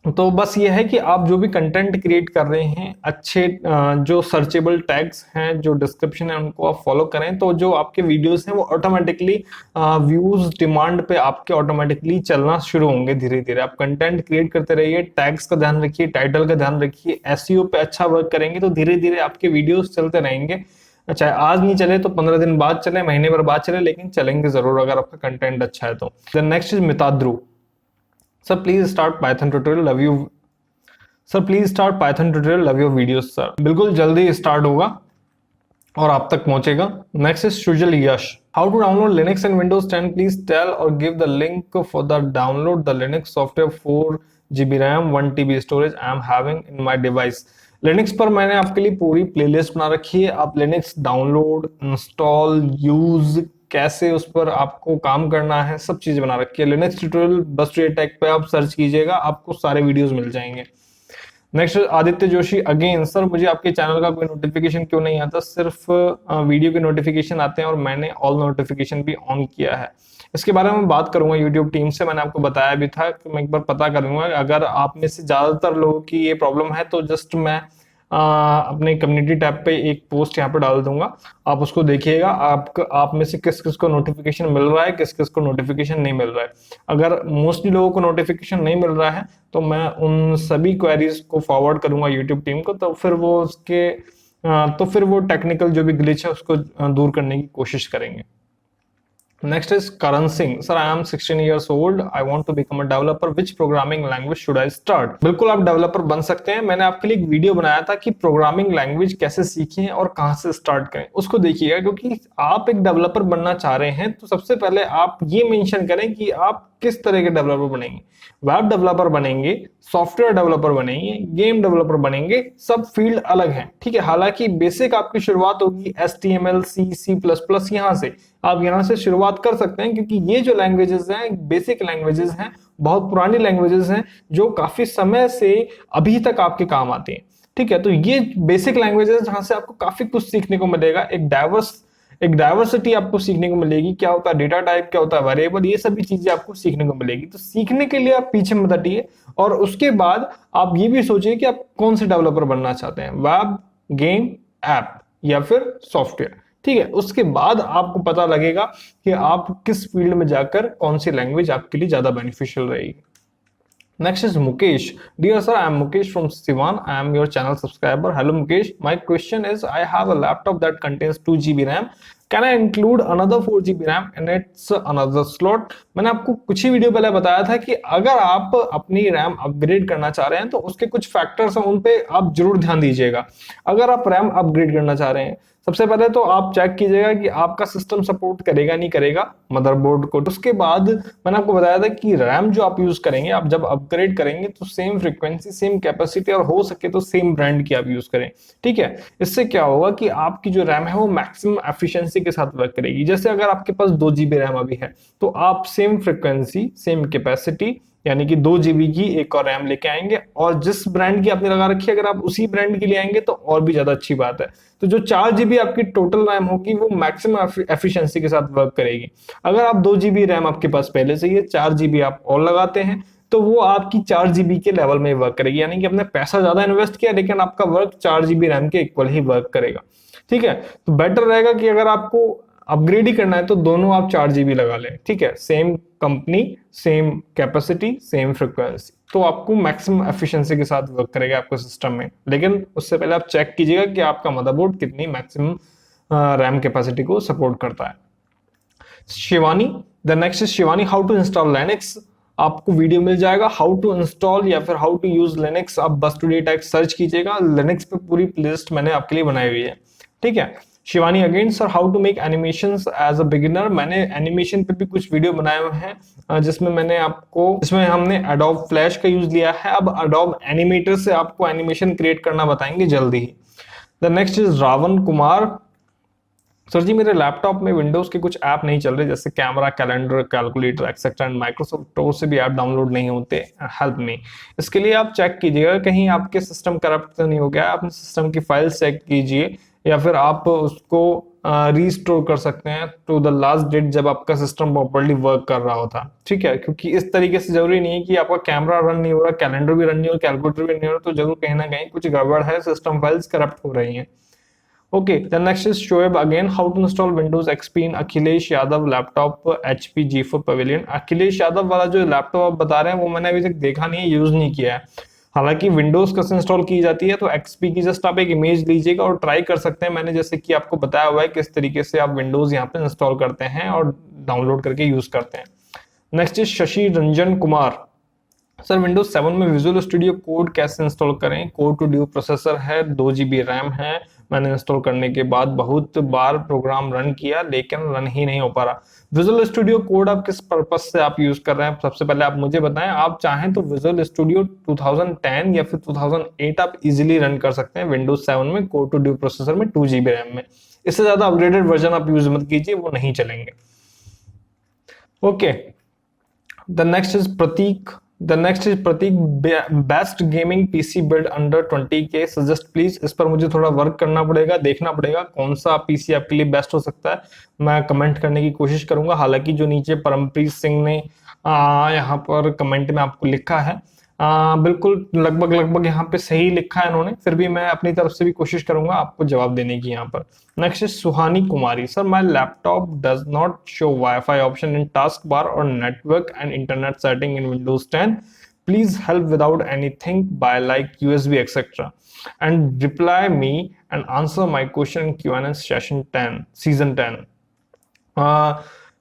तो बस ये है कि आप जो भी कंटेंट क्रिएट कर रहे हैं अच्छे जो सर्चेबल टैग्स हैं जो डिस्क्रिप्शन है उनको आप फॉलो करें, तो जो आपके वीडियोस हैं वो ऑटोमेटिकली व्यूज डिमांड पे आपके ऑटोमेटिकली चलना शुरू होंगे धीरे धीरे। आप कंटेंट क्रिएट करते रहिए, टैग्स का ध्यान रखिए, टाइटल का ध्यान रखिए, एसईओ पे अच्छा वर्क करेंगे तो धीरे धीरे आपके वीडियोस चलते रहेंगे। चाहे आज नहीं चले तो 15 दिन बाद चले, महीने भर बाद चले, लेकिन चलेंगे जरूर अगर आपका कंटेंट अच्छा है तो। Next is Mitadru, sir please start Python tutorial, love you. Sir please start Python tutorial, love your videos sir. बिल्कुल जल्दी स्टार्ट होगा और आप तक पहुंचेगा। Next is Sujal Yash, how to download Linux and Windows 10, please tell और give the link for the download the Linux software 4 GB RAM 1 TB storage I am having in my device. Linux पर मैंने आपके लिए पूरी प्लेलिस्ट बना रखी है, आप लिनक्स डाउनलोड, इंस्टॉल, यूज, कैसे उस पर आपको काम करना है, सब चीजें बना रखी है। लिनक्स ट्यूटोरियल बस टेक पे आप सर्च कीजिएगा, आपको सारे वीडियोस मिल जाएंगे। Next Aditya Joshi again, sir मुझे आपके चैनल का कोई नोटिफिकेशन क्यों नहीं आता, सिर्फ वीडियो के नोटिफिकेशन आते हैं और मैंने ऑल नोटिफिकेशन भी ऑन किया है। इसके बारे में बात करूंगा यूट्यूब टीम से, मैंने आपको बताया भी था कि मैं एक बार पता करूंगा। अगर आप में से ज्यादातर लोगों की ये प्रॉब्लम है तो जस्ट मैं अपने कम्युनिटी टैब पे एक पोस्ट यहाँ पे डाल दूंगा, आप उसको देखिएगा। आप में से किस किस को नोटिफिकेशन मिल रहा है, किस किस को नोटिफिकेशन नहीं मिल रहा है। अगर मोस्टली लोगों को नोटिफिकेशन नहीं मिल रहा है तो मैं उन सभी क्वेरीज को फॉरवर्ड करूंगा यूट्यूब टीम को, तो फिर वो टेक्निकल जो भी ग्लिच है उसको दूर करने की कोशिश करेंगे। Next is Karan Singh, sir I am 16 years old, I want to become a developer, which programming language should I start? बिल्कुल आप डेवलपर बन सकते हैं, मैंने आपके लिए एक वीडियो बनाया था कि प्रोग्रामिंग लैंग्वेज कैसे सीखें और कहां से स्टार्ट करें, उसको देखिएगा। क्योंकि आप एक डेवलपर बनना चाह रहे हैं तो सबसे पहले आप ये मेंशन करें कि आप किस तरह के डेवलपर बनेंगे। वेब डेवलपर बनेंगे, सॉफ्टवेयर डेवलपर बनेंगे, गेम डेवलपर बनेंगे, सब फील्ड अलग हैं। ठीक है, हालांकि बेसिक आपकी शुरुआत होगी HTML, C++, यहाँ से आप यहाँ से शुरुआत कर सकते हैं क्योंकि ये जो लैंग्वेजेस हैं बेसिक लैंग्वेजेस हैं, बहुत पुरानी लैंग्वेजेस हैं जो काफी समय से अभी तक आपके काम आते हैं। ठीक है, तो ये बेसिक लैंग्वेजेस जहां से आपको काफी कुछ सीखने को मिलेगा, एक डाइवर्सिटी आपको सीखने को मिलेगी, क्या होता है डेटा टाइप, क्या होता है वेरिएबल, ये सभी चीजें आपको सीखने को मिलेगी। तो सीखने के लिए आप पीछे मत हटिए और उसके बाद आप ये भी सोचिए कि आप कौन से डेवलपर बनना चाहते हैं, वेब, गेम, ऐप या फिर सॉफ्टवेयर। ठीक है, उसके बाद आपको पता लगेगा कि आप किस फील्ड में जाकर कौन सी लैंग्वेज आपके लिए ज्यादा बेनिफिशियल रहेगी। Next is Mukesh. Dear sir, I am Mukesh from Sivan. I am your channel subscriber. Hello Mukesh. My question is, I have a laptop that contains 2 GB RAM. Can I include another 4 GB RAM in its another slot? मैंने आपको कुछ ही video पहले बताया था कि अगर आप अपनी रैम अपग्रेड करना चाह रहे हैं तो उसके कुछ फैक्टर्स हैं, उन पे आप जरूर ध्यान दीजिएगा। अगर आप रैम अपग्रेड करना चाह रहे हैं, सबसे पहले तो आप चेक कीजिएगा कि आपका सिस्टम सपोर्ट करेगा नहीं करेगा मदरबोर्ड को। उसके बाद मैंने आपको बताया था कि रैम जो आप यूज करेंगे, आप जब अपग्रेड करेंगे तो सेम फ्रीक्वेंसी, सेम कैपेसिटी और हो सके तो सेम ब्रांड की आप यूज करें। ठीक है, इससे क्या होगा कि आपकी जो रैम है वो मैक्सिमम एफिशिएंसी के साथ वर्क करेगी। जैसे अगर आपके पास 2 GB रैम अभी है तो आप सेम फ्रीक्वेंसी, सेम कैपेसिटी यानी कि 2 GB की एक और रैम लेके आएंगे, और जिस ब्रांड की आपने लगा रखी है अगर आप उसी ब्रांड की ले आएंगे तो और भी ज्यादा अच्छी बात है। तो जो 4 GB आपकी टोटल रैम होगी वो मैक्सिमम एफिशिएंसी के साथ वर्क करेगी। अगर आप 2 GB रैम आपके पास पहले से ही है, 4 GB आप और लगाते हैं तो वो आपकी 4 GB के लेवल में वर्क करेगी, यानी कि आपने पैसा ज्यादा इन्वेस्ट किया लेकिन आपका वर्क 4 GB रैम के इक्वल ही वर्क करेगा। ठीक है, तो बेटर रहेगा कि अगर आपको अपग्रेड ही करना है तो दोनों आप 4 GB लगा लें, ठीक है, same company, same capacity, same frequency, तो आपको मैक्सिमम एफिशिएंसी के साथ वर्क करेगा आपके सिस्टम में। लेकिन उससे पहले आप चेक कीजिएगा कि आपका मदरबोर्ड कितनी मैक्सिमम रैम कैपेसिटी को सपोर्ट करता है। Shivani, the next is Shivani, how to install Linux. आपको वीडियो मिल जाएगा हाउ टू इंस्टॉल या फिर हाउ टू यूज लिनक्स, आप बस टू टैग सर्च कीजिएगा, लिनक्स पे पूरी प्लेलिस्ट मैंने आपके लिए बनाई हुई है, ठीक है। Shivani again, sir how to make animations as a beginner. मैंने एनिमेशन पे भी कुछ वीडियो बनाए हुए हैं जिसमें हमने एडोब फ्लैश का यूज लिया है। अब एडोब एनिमेटर से आपको एनिमेशन क्रिएट करना बताएंगे जल्दी ही। The next is Ravan Kumar, sir ji मेरे लैपटॉप में विंडोज के कुछ ऐप नहीं चल रहे, जैसे camera, calendar, calculator etcetera, and Microsoft store से भी ऐप डाउनलोड नहीं होते, हेल्प मी। इसके लिए आप चेक कीजिएगा कहीं आपके सिस्टम करप्ट तो नहीं हो गया, अपने सिस्टम की फाइल चेक कीजिए, या फिर आप उसको रीस्टोर कर सकते हैं टू द लास्ट डेट जब आपका सिस्टम प्रॉपर्ली वर्क कर रहा होता, ठीक है। क्योंकि इस तरीके से जरूरी नहीं है कि आपका कैमरा रन नहीं हो रहा, कैलेंडर भी रन नहीं हो रहा, कैलकुलेटर भी नहीं हो रहा, तो जरूर कहीं ना कहीं कुछ गड़बड़ है, सिस्टम फाइल्स करप्ट हो रही हैं। Okay, the next is Shoaib again. How to install Windows XP in Akhilesh Yadav laptop HP G4 Pavilion. Akhilesh Yadav वाला जो लैपटॉप आप बता रहे हैं वो मैंने अभी तक देखा नहीं है, यूज नहीं किया है। हालांकि विंडोज कैसे इंस्टॉल की जाती है तो XP की जस्ट आप एक इमेज लीजिएगा और ट्राई कर सकते हैं। मैंने जैसे कि आपको बताया हुआ है किस तरीके से आप विंडोज यहाँ पे इंस्टॉल करते हैं और डाउनलोड करके यूज करते हैं। Next is Shashi Ranjan Kumar, sir Windows 7 में विजुअल स्टूडियो कोड कैसे इंस्टॉल करें। कोड टू ड्यू प्रोसेसर है, 2 GB रैम है। मैंने इंस्टॉल करने के बाद बहुत बार प्रोग्राम रन किया लेकिन रन ही नहीं हो पा रहा। विजुअल स्टूडियो कोड आप किस पर्पस से आप यूज कर रहे हैं, सबसे पहले आप मुझे बताएं। आप चाहें तो विजुअल स्टूडियो 2010 या फिर 2008 आप इजीली रन कर सकते हैं विंडोज 7 में, कोड टू ड्यू प्रोसेसर में, 2 GB रैम में। इससे ज्यादा अपग्रेडेड वर्जन आप यूज मत कीजिए, वो नहीं चलेंगे। Okay, the next is Prateek, best gaming PC build under 20K suggest please. इस पर मुझे थोड़ा वर्क करना पड़ेगा, देखना पड़ेगा कौन सा पीसी आपके लिए बेस्ट हो सकता है। मैं कमेंट करने की कोशिश करूंगा। हालांकि जो नीचे परमप्रीत सिंह ने यहाँ पर कमेंट में आपको लिखा है, बिल्कुल लगभग यहाँ पे सही लिखा है इन्होंने, फिर भी मैं अपनी तरफ से भी कोशिश करूंगा आपको जवाब देने की यहाँ पर। Next is Suhani Kumari, sir my laptop does not show WiFi option in taskbar और network and internet setting in Windows 10, please help without anything by like USB etcetera and reply me and answer my question in Q&A season 10।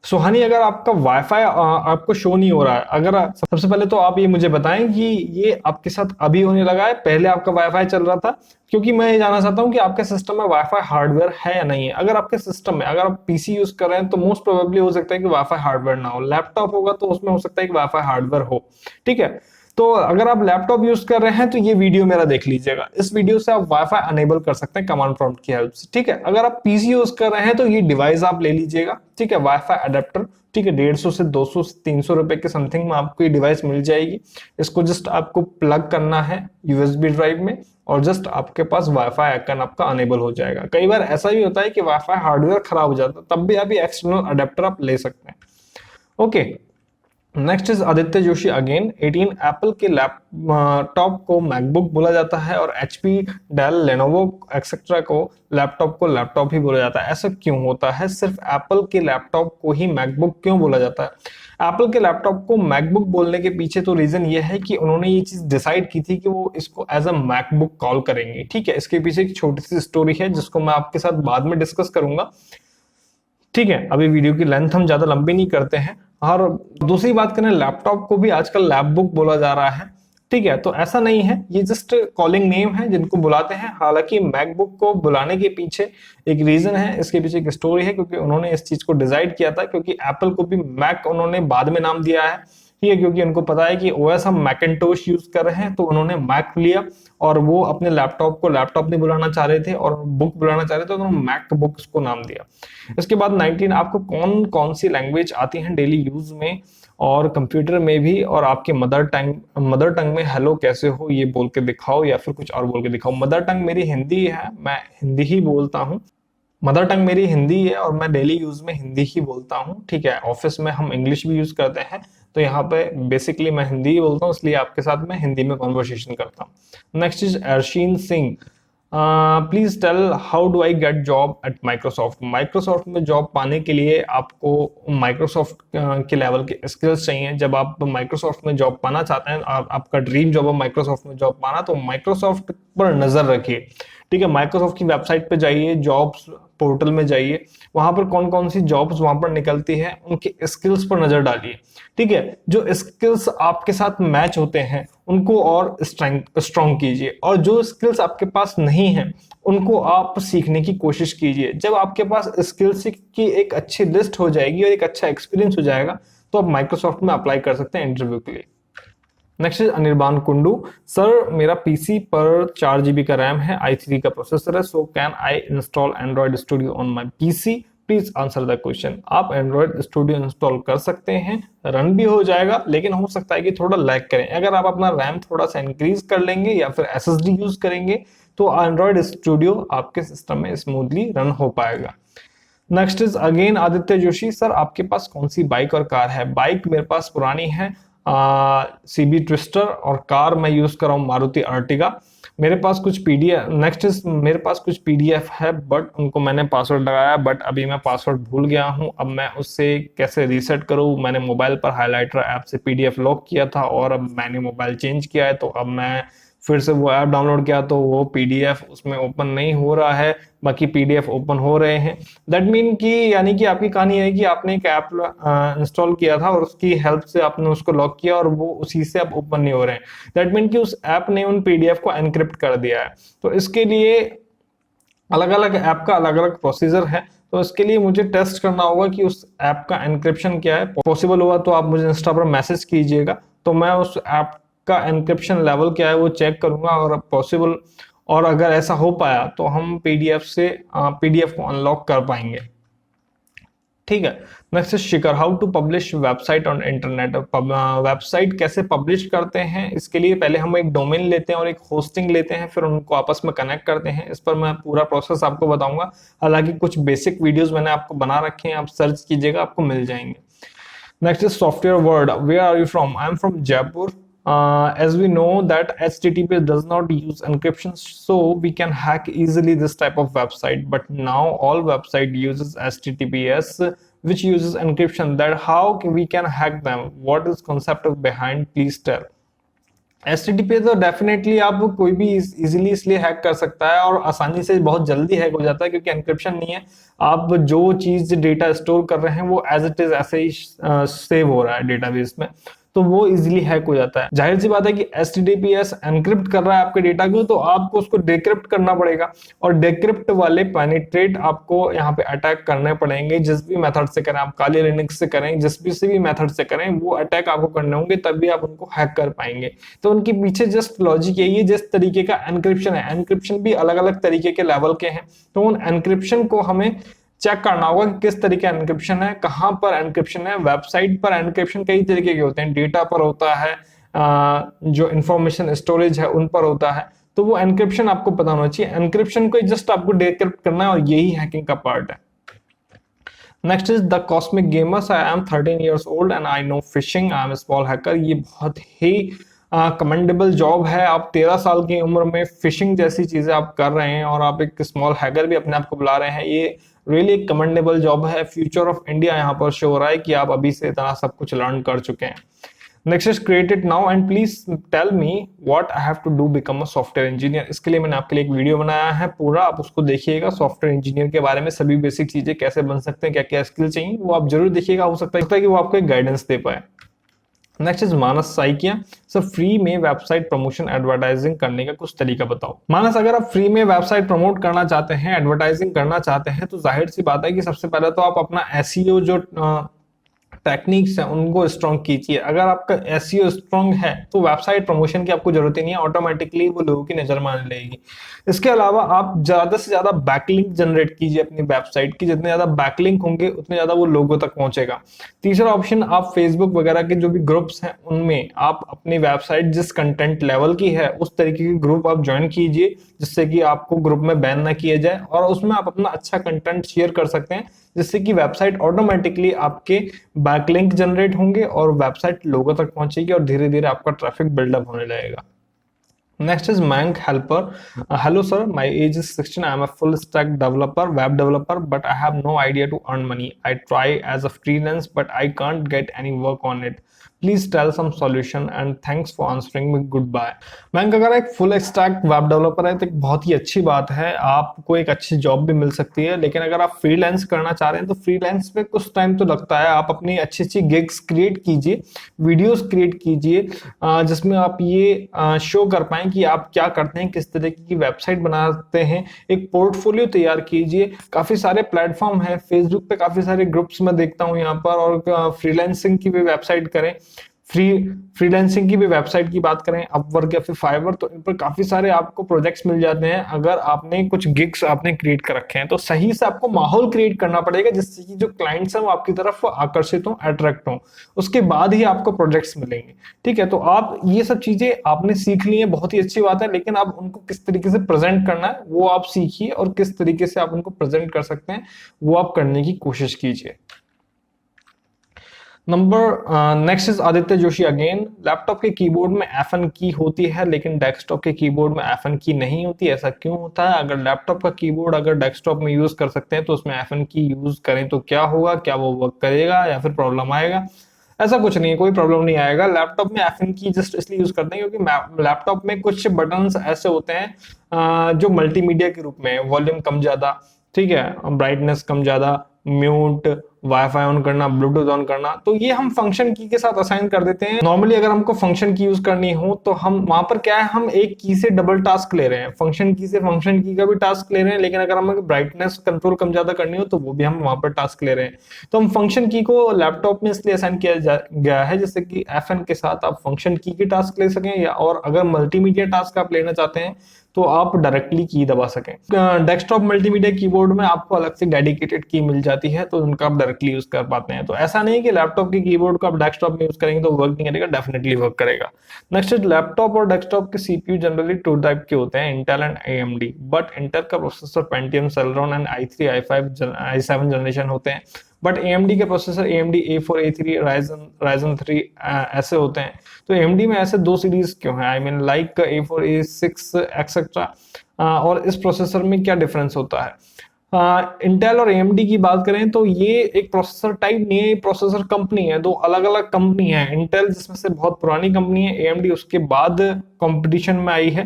Suhani, अगर आपका wifi आपको show नहीं हो रहा है, अगर सबसे पहले तो आप ये मुझे बताएं कि ये आपके साथ अभी होने लगा है, पहले आपका वाईफाई चल रहा था, क्योंकि मैं ये जानना चाहता हूं कि आपके सिस्टम में वाईफाई हार्डवेयर है या नहीं है। अगर आपके सिस्टम में, अगर आप पीसी यूज कर रहे हैं तो मोस्ट प्रोबेबली हो सकता है कि वाईफाई हार्डवेयर ना हो। लैपटॉप होगा तो उसमें हो सकता है कि वाईफाई हार्डवेयर हो, ठीक है। तो अगर आप लैपटॉप यूज कर रहे हैं तो ये वीडियो मेरा देख लीजिएगा, इस वीडियो से आप वाईफाई अनेबल कर सकते हैं कमांड प्रॉम्प्ट की हेल्प से, ठीक है। अगर आप पीसी यूज कर रहे हैं तो ये डिवाइस आप ले लीजिएगा, ठीक है, वाईफाई अडेप्टर, ठीक है, 150 से 200 से 300 रुपए के समथिंग में आपको ये डिवाइस मिल जाएगी। इसको जस्ट आपको प्लग करना है USB ड्राइव में और जस्ट आपके पास वाईफाई आइकन आपका अनेबल हो जाएगा। कई बार ऐसा भी होता है कि वाईफाई हार्डवेयर खराब हो जाता है, तब भी आप ये एक्सटर्नल अडेप्टर आप ले सकते हैं। Okay, next is Aditya Joshi again, 18 Apple के लैपटॉप को मैकबुक बोला जाता है और HP, डेल, लेनोवो एक्सेट्रा को लैपटॉप ही बोला जाता है। ऐसा क्यों होता है? सिर्फ एप्पल के लैपटॉप को ही मैकबुक क्यों बोला जाता है? एप्पल के लैपटॉप को मैकबुक बोलने के पीछे तो रीजन ये है कि उन्होंने ये चीज डिसाइड की थी कि वो इसको एज अ मैकबुक कॉल करेंगे, ठीक है। इसके पीछे एक छोटी सी स्टोरी है जिसको मैं आपके साथ बाद में डिस्कस करूंगा, ठीक है। अभी वीडियो की लेंथ हम ज्यादा लंबी नहीं करते हैं। और दूसरी बात करें, लैपटॉप को भी आजकल लैपबुक बोला जा रहा है, ठीक है। तो ऐसा नहीं है, ये जस्ट कॉलिंग नेम है जिनको बुलाते हैं। हालांकि मैकबुक को बुलाने के पीछे एक रीजन है, इसके पीछे एक स्टोरी है, क्योंकि उन्होंने इस चीज को डिसाइड किया था, क्योंकि एप्पल को भी मैक उन्होंने बाद में नाम दिया है, ठीक है, क्योंकि उनको पता है कि OS हम मैकिन्टोश यूज कर रहे हैं, तो उन्होंने मैक लिया और वो अपने लैपटॉप को लैपटॉप नहीं बुलाना चाह रहे थे और बुक बुलाना चाह रहे थे, तो उन्होंने मैक बुक को नाम दिया। इसके बाद 19, आपको कौन कौन सी लैंग्वेज आती है डेली यूज में और कंप्यूटर में भी, और आपके मदर टंग में हेलो कैसे हो ये बोल के दिखाओ या फिर कुछ और बोल के दिखाओ। मदर टंग मेरी हिंदी है, मैं हिंदी ही बोलता हूँ। मदर टंग मेरी हिंदी है और मैं डेली यूज में हिंदी ही बोलता हूँ, ठीक है। ऑफिस में हम इंग्लिश भी यूज करते हैं, तो यहाँ पे बेसिकली मैं हिंदी ही बोलता हूँ, इसलिए आपके साथ मैं हिंदी में कॉन्वर्सेशन करता हूँ। Next is Arsheen Singh, please tell how do I get job at Microsoft. Microsoft में जॉब पाने के लिए आपको माइक्रोसॉफ्ट के लेवल के स्किल्स चाहिए। जब आप माइक्रोसॉफ्ट में जॉब पाना चाहते हैं और आपका ड्रीम जॉब है माइक्रोसॉफ्ट में जॉब पाना, तो माइक्रोसॉफ्ट पर नजर रखिए। ठीक है, माइक्रोसॉफ्ट की वेबसाइट पे जाइए, जॉब्स पोर्टल में जाइए, वहां पर कौन कौन सी जॉब्स वहां पर निकलती है उनके स्किल्स पर नजर डालिए। ठीक है, जो स्किल्स आपके साथ मैच होते हैं उनको और स्ट्रॉन्ग कीजिए, और जो स्किल्स आपके पास नहीं है उनको आप सीखने की कोशिश कीजिए। जब आपके पास स्किल्स की एक अच्छी लिस्ट हो जाएगी और एक अच्छा एक्सपीरियंस हो जाएगा, तो आप माइक्रोसॉफ्ट में अप्लाई कर सकते हैं इंटरव्यू के लिए। Next is Anirban Kundu. Sir मेरा पीसी पर 4 GB का रैम है, i3 का प्रोसेसर है, so can I install Android studio on my PC? Please answer the question. आप एंड्रॉइड स्टूडियो इंस्टॉल कर सकते हैं, रन भी हो जाएगा, लेकिन हो सकता है कि थोड़ा लैग करें। अगर आप अपना रैम थोड़ा सा इंक्रीज कर लेंगे या फिर एसएसडी यूज करेंगे, तो एंड्रॉइड स्टूडियो आपके सिस्टम में स्मूथली रन हो पाएगा। Next is again Aditya Joshi. Sir आपके पास कौन सी बाइक और कार है? बाइक मेरे पास पुरानी है सीबी ट्विस्टर, और कार मैं यूज कर रहा हूँ मारुति अर्टिगा। मेरे पास कुछ पीडीएफ, नेक्स्ट इज मेरे पास कुछ पीडीएफ है, बट उनको मैंने पासवर्ड लगाया, बट अभी मैं पासवर्ड भूल गया हूँ। अब मैं उससे कैसे रीसेट करूँ? मैंने मोबाइल पर हाइलाइटर ऐप से पीडीएफ लॉक किया था, और अब मैंने मोबाइल चेंज किया है, तो अब मैं फिर से वो ऐप डाउनलोड किया तो वो पीडीएफ उसमें ओपन नहीं हो रहा है, बाकी पीडीएफ ओपन हो रहे हैं। दैट मीन कि यानी कि आपकी कहानी है कि आपने एक ऐप इंस्टॉल किया था और उसकी हेल्प से आपने उसको लॉक किया और वो उसी से अब ओपन नहीं हो रहे हैं। दैट मीन कि उस ऐप ने उन पीडीएफ को एनक्रिप्ट कर दिया है। तो इसके लिए अलग अलग ऐप का अलग अलग प्रोसीजर है, तो इसके लिए मुझे टेस्ट करना होगा कि उस ऐप का एनक्रिप्शन क्या है। पॉसिबल हुआ तो आप मुझे इंस्टा पर मैसेज कीजिएगा, तो मैं उस ऐप का एनक्रिप्शन लेवल क्या है वो चेक करूंगा, और पॉसिबल और अगर ऐसा हो पाया तो हम पीडीएफ को अनलॉक कर पाएंगे। ठीक है, next is Shikhar. How to publish website on internet. Website कैसे पब्लिश करते हैं, इसके लिए पहले हम एक डोमेन लेते हैं और एक होस्टिंग लेते हैं, फिर उनको आपस में कनेक्ट करते हैं। इस पर मैं पूरा प्रोसेस आपको बताऊंगा। हालांकि कुछ बेसिक वीडियोस मैंने आपको बना रखे हैं, आप सर्च कीजिएगा आपको मिल जाएंगे। Next is software word. Where are you from? I'm from Jaipur. As we know that HTTP does not use encryption, so we can hack easily this type of website. But now all website uses HTTPS, which uses encryption. That how we can hack them? What is concept of behind? Please tell. HTTP तो definitely आप कोई भी easily इसलिए hack कर सकता है और आसानी से बहुत जल्दी हैक हो जाता है, क्योंकि एनक्रिप्शन नहीं है। आप जो चीज डेटा स्टोर कर रहे हैं वो एज इट इज ऐसे ही सेव हो रहा है डेटाबेस में, तो वो इजीली हैक हो जाता है। जाहिर सी बात है कि HTTPS एनक्रिप्ट कर रहा है आपके डेटा को, तो आपको उसको डिक्रिप्ट करना पड़ेगा, और डिक्रिप्ट वाले पेनिट्रेट आपको यहाँ पे अटैक करने पड़ेंगे। जिस भी मेथड से करें, आप काली लिनक्स से करें, जिस भी मेथड से करें, वो अटैक आपको करने होंगे, तभी आप उनको हैक कर पाएंगे। तो उनके पीछे जस्ट लॉजिक यही है, जिस तरीके का एनक्रिप्शन है, एनक्रिप्शन भी अलग अलग तरीके के लेवल के हैं, तो उन एनक्रिप्शन को हमें चेक करना होगा कि किस तरीके का एनक्रिप्शन है, कहां पर एनक्रिप्शन है। वेबसाइट पर एनक्रिप्शन कई तरीके के होते हैं, डेटा पर होता है, जो इंफॉर्मेशन स्टोरेज है उन पर होता है, तो वो एनक्रिप्शन आपको पता होना चाहिए। एनक्रिप्शन को जस्ट आपको डिक्रिप्ट करना है, और यही हैकिंग का पार्ट है। Next is the cosmic gamers. I am 13 years old and I know phishing. I am a small hacker. ये बहुत ही कमेंडेबल जॉब है। आप 13 साल की उम्र में फिशिंग जैसी चीजें आप कर रहे हैं, और आप एक स्मॉल हैकर भी अपने आप को बुला रहे हैं। ये रियली एक कमेंडेबल जॉब है। फ्यूचर ऑफ इंडिया यहाँ पर शो हो रहा है कि आप अभी से इतना सब कुछ लर्न कर चुके हैं। Next is create it now and please tell me what I have to do become a software engineer. इसके लिए मैंने आपके लिए एक वीडियो बनाया है पूरा, आप उसको देखिएगा। सॉफ्टवेयर इंजीनियर के बारे में सभी बेसिक चीजें कैसे बन सकते हैं, क्या क्या स्किल चाहिए, वो आप जरूर देखिएगा। हो सकता है कि वो आपको एक गाइडेंस दे पाए। Next is Manas Saikia. Sir free में वेबसाइट प्रमोशन एडवर्टाइजिंग करने का कुछ तरीका बताओ। मानस, अगर आप फ्री में वेबसाइट प्रमोट करना चाहते हैं, एडवर्टाइजिंग करना चाहते हैं, तो जाहिर सी बात है कि सबसे पहले तो आप अपना एसईओ जो टेक्निक्स है उनको स्ट्रॉन्ग कीजिए। अगर आपका एसईओ स्ट्रॉन्ग है तो वेबसाइट प्रमोशन की आपको जरूरत ही नहीं है, ऑटोमेटिकली वो लोगों की नजर में आने लगेगी। इसके अलावा आप ज्यादा से ज्यादा बैकलिंक जनरेट कीजिए अपनी वेबसाइट की। जितने ज्यादा बैकलिंक होंगे उतने ज्यादा वो लोगों तक पहुंचेगा। तीसरा ऑप्शन, आप फेसबुक वगैरह के जो भी ग्रुप्स हैं उनमें आप अपनी वेबसाइट जिस कंटेंट लेवल की है उस तरीके के ग्रुप आप ज्वाइन कीजिए, जिससे कि आपको ग्रुप में बैन ना किया जाए, और उसमें आप अपना अच्छा कंटेंट शेयर कर सकते हैं, जिससे कि वेबसाइट ऑटोमेटिकली आपके बैकलिंक जनरेट होंगे और वेबसाइट लोगों तक पहुंचेगी, और धीरे धीरे आपका ट्रैफिक बिल्डअप होने लगेगा। Next is Mank Helper. Hello sir, my age is 16. I am a full stack developer, web developer, but I have no idea to earn money. I try as a freelance, but I can't get any work on it. Please tell some solution and thanks for answering me. Goodbye. Mank, अगर एक full stack web developer है तो एक बहुत ही अच्छी बात है, आपको एक अच्छी जॉब भी मिल सकती है। लेकिन अगर आप फ्रीलांस करना चाह रहे हैं तो फ्रीलांस पे कुछ टाइम तो लगता है। आप अपनी अच्छी अच्छी गिग्स क्रिएट कीजिए, वीडियोस क्रिएट कीजिए, जिसमें आप ये शो कर पाएं कि आप क्या करते हैं, किस तरीके की वेबसाइट बनाते हैं। एक पोर्टफोलियो तैयार कीजिए। काफी सारे प्लेटफॉर्म हैं, फेसबुक पे काफी सारे ग्रुप्स मैं देखता हूं यहाँ पर, और फ्रीलांसिंग की भी वेबसाइट करें, फ्रीलांसिंग की भी वेबसाइट की बात करें, अपवर्क या फिर फाइवर, तो इन पर काफी सारे आपको प्रोजेक्ट्स मिल जाते हैं। अगर आपने कुछ गिग्स आपने क्रिएट कर रखे हैं तो सही से आपको माहौल क्रिएट करना पड़ेगा, जिससे कि जो क्लाइंट्स हैं वो आपकी तरफ आकर्षित हो, अट्रैक्ट हो, उसके बाद ही आपको प्रोजेक्ट्स मिलेंगे। ठीक है, तो आप ये सब चीजें आपने सीख ली है, बहुत ही अच्छी बात है, लेकिन अब उनको किस तरीके से प्रेजेंट करना है वो आप सीखिए, और किस तरीके से आप उनको प्रेजेंट कर सकते हैं वो आप करने की कोशिश कीजिए। Next is Aditya Joshi again. Laptop के कीबोर्ड में F1 की होती है लेकिन डेस्कटॉप के कीबोर्ड में F1 की नहीं होती, ऐसा क्यों होता है? अगर लैपटॉप का कीबोर्ड अगर डेस्कटॉप में यूज कर सकते हैं तो उसमें F1 की यूज करें तो क्या होगा? क्या वो वर्क करेगा या फिर प्रॉब्लम आएगा? ऐसा कुछ नहीं है, कोई प्रॉब्लम नहीं आएगा। लैपटॉप में F1 की जस्ट इसलिए यूज करते हैं क्योंकि लैपटॉप में कुछ बटन्स ऐसे होते हैं जो मल्टीमीडिया के रूप में, वॉल्यूम कम ज्यादा, ठीक है, ब्राइटनेस कम ज्यादा, म्यूट, वाईफाई ऑन करना, ब्लूटूथ ऑन करना, तो ये हम फंक्शन की के साथ असाइन कर देते हैं। नॉर्मली अगर हमको फंक्शन की यूज करनी हो तो हम वहां पर क्या है, हम एक की से डबल टास्क ले रहे हैं, फंक्शन की से फंक्शन की का भी टास्क ले रहे हैं, लेकिन अगर हमें ब्राइटनेस कंट्रोल कम ज्यादा करनी हो तो वो भी हम वहां पर टास्क ले रहे हैं। तो हम फंक्शन की को लैपटॉप में इसलिए असाइन किया गया है जिससे कि F1 के साथ आप फंक्शन की टास्क ले सकें, या और अगर मल्टीमीडिया टास्क आप लेना चाहते हैं तो आप डायरेक्टली की दबा सकें। डेस्कटॉप मल्टीमीडिया कीबोर्ड में आपको अलग से डेडिकेटेड की मिल जाती है, तो उनका आप डायरेक्टली यूज कर पाते हैं। तो ऐसा नहीं कि लैपटॉप के कीबोर्ड को आप डेस्कटॉप में यूज करेंगे तो वर्क नहीं करेगा, डेफिनेटली वर्क करेगा। नेक्स्ट इज लैपटॉप और डेस्कटॉप के सीपीयू जनरली टू टाइप के होते हैं, Intel and AMD, but Intel का processor Pentium, Celeron and i3 i5 i7 generation होते हैं, बट AMD के processor AMD A4 A3 Ryzen 3 ऐसे होते हैं। तो AMD में ऐसे दो सीरीज क्यों है? I mean like A4 A6 etcetera, और इस प्रोसेसर में क्या डिफरेंस होता है? इंटेल और AMD की बात करें तो ये एक प्रोसेसर टाइप नहीं है, प्रोसेसर कंपनी है, दो अलग अलग कंपनी है। इंटेल जिसमें से बहुत पुरानी कंपनी है, AMD उसके बाद कंपटीशन में आई है।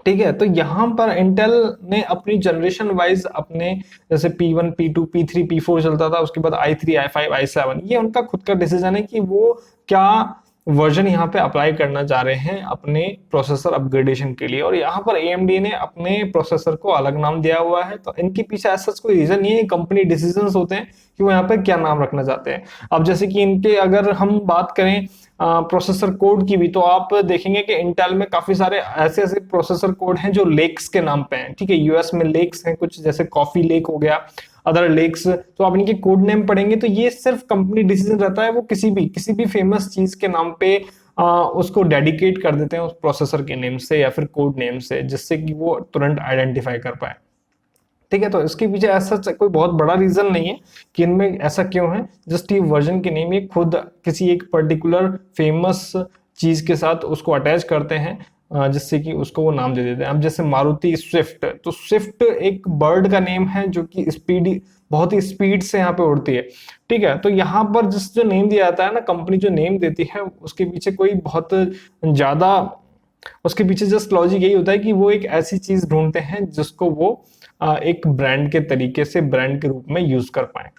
ठीक है, तो यहां पर इंटेल ने अपनी जनरेशन वाइज अपने जैसे P1 P2 P3 P4 चलता था, उसके बाद i3 i5 i7, ये उनका खुद का डिसीजन है कि वो क्या वर्जन यहाँ पे अप्लाई करना चाह रहे हैं अपने प्रोसेसर अपग्रेडेशन के लिए। और यहाँ पर AMD ने अपने प्रोसेसर को अलग नाम दिया हुआ है, तो इनके पीछे ऐसा कोई रीजन नहीं है, कंपनी डिसीजंस होते हैं कि वो यहाँ पे क्या नाम रखना चाहते हैं। अब जैसे कि इनके अगर हम बात करें प्रोसेसर कोड की भी, तो आप देखेंगे कि इंटेल में काफी सारे ऐसे ऐसे प्रोसेसर कोड हैं जो लेक्स के नाम पे हैं। ठीक है, यूएस में लेक्स हैं कुछ, जैसे कॉफी लेक हो गया, अदर लेक्स, तो आप इनके कोड नेम पढ़ेंगे तो ये सिर्फ कंपनी डिसीजन रहता है, वो किसी भी फेमस चीज के नाम पे उसको डेडिकेट कर देते हैं उस प्रोसेसर के नेम से या फिर कोड नेम से, जिससे कि वो तुरंत आइडेंटिफाई कर पाए। ठीक है, तो इसके पीछे ऐसा कोई बहुत बड़ा रीजन नहीं है कि इनमें ऐसा क्यों है, जस्ट ये वर्जन के नेम ये खुद किसी एक पर्टिकुलर फेमस चीज के साथ उसको अटैच करते हैं, जिससे कि उसको वो नाम दे देते हैं। अब जैसे मारुति स्विफ्ट, तो स्विफ्ट एक बर्ड का नेम है जो कि बहुत ही स्पीड से यहाँ पे उड़ती है। ठीक है, तो यहाँ पर जिस जो नेम दिया जाता है ना, कंपनी जो नेम देती है उसके पीछे कोई बहुत ज्यादा, उसके पीछे जस्ट लॉजिक यही होता है कि वो एक ऐसी चीज ढूंढते हैं जिसको वो एक ब्रांड के तरीके से, ब्रांड के रूप में यूज कर पाए।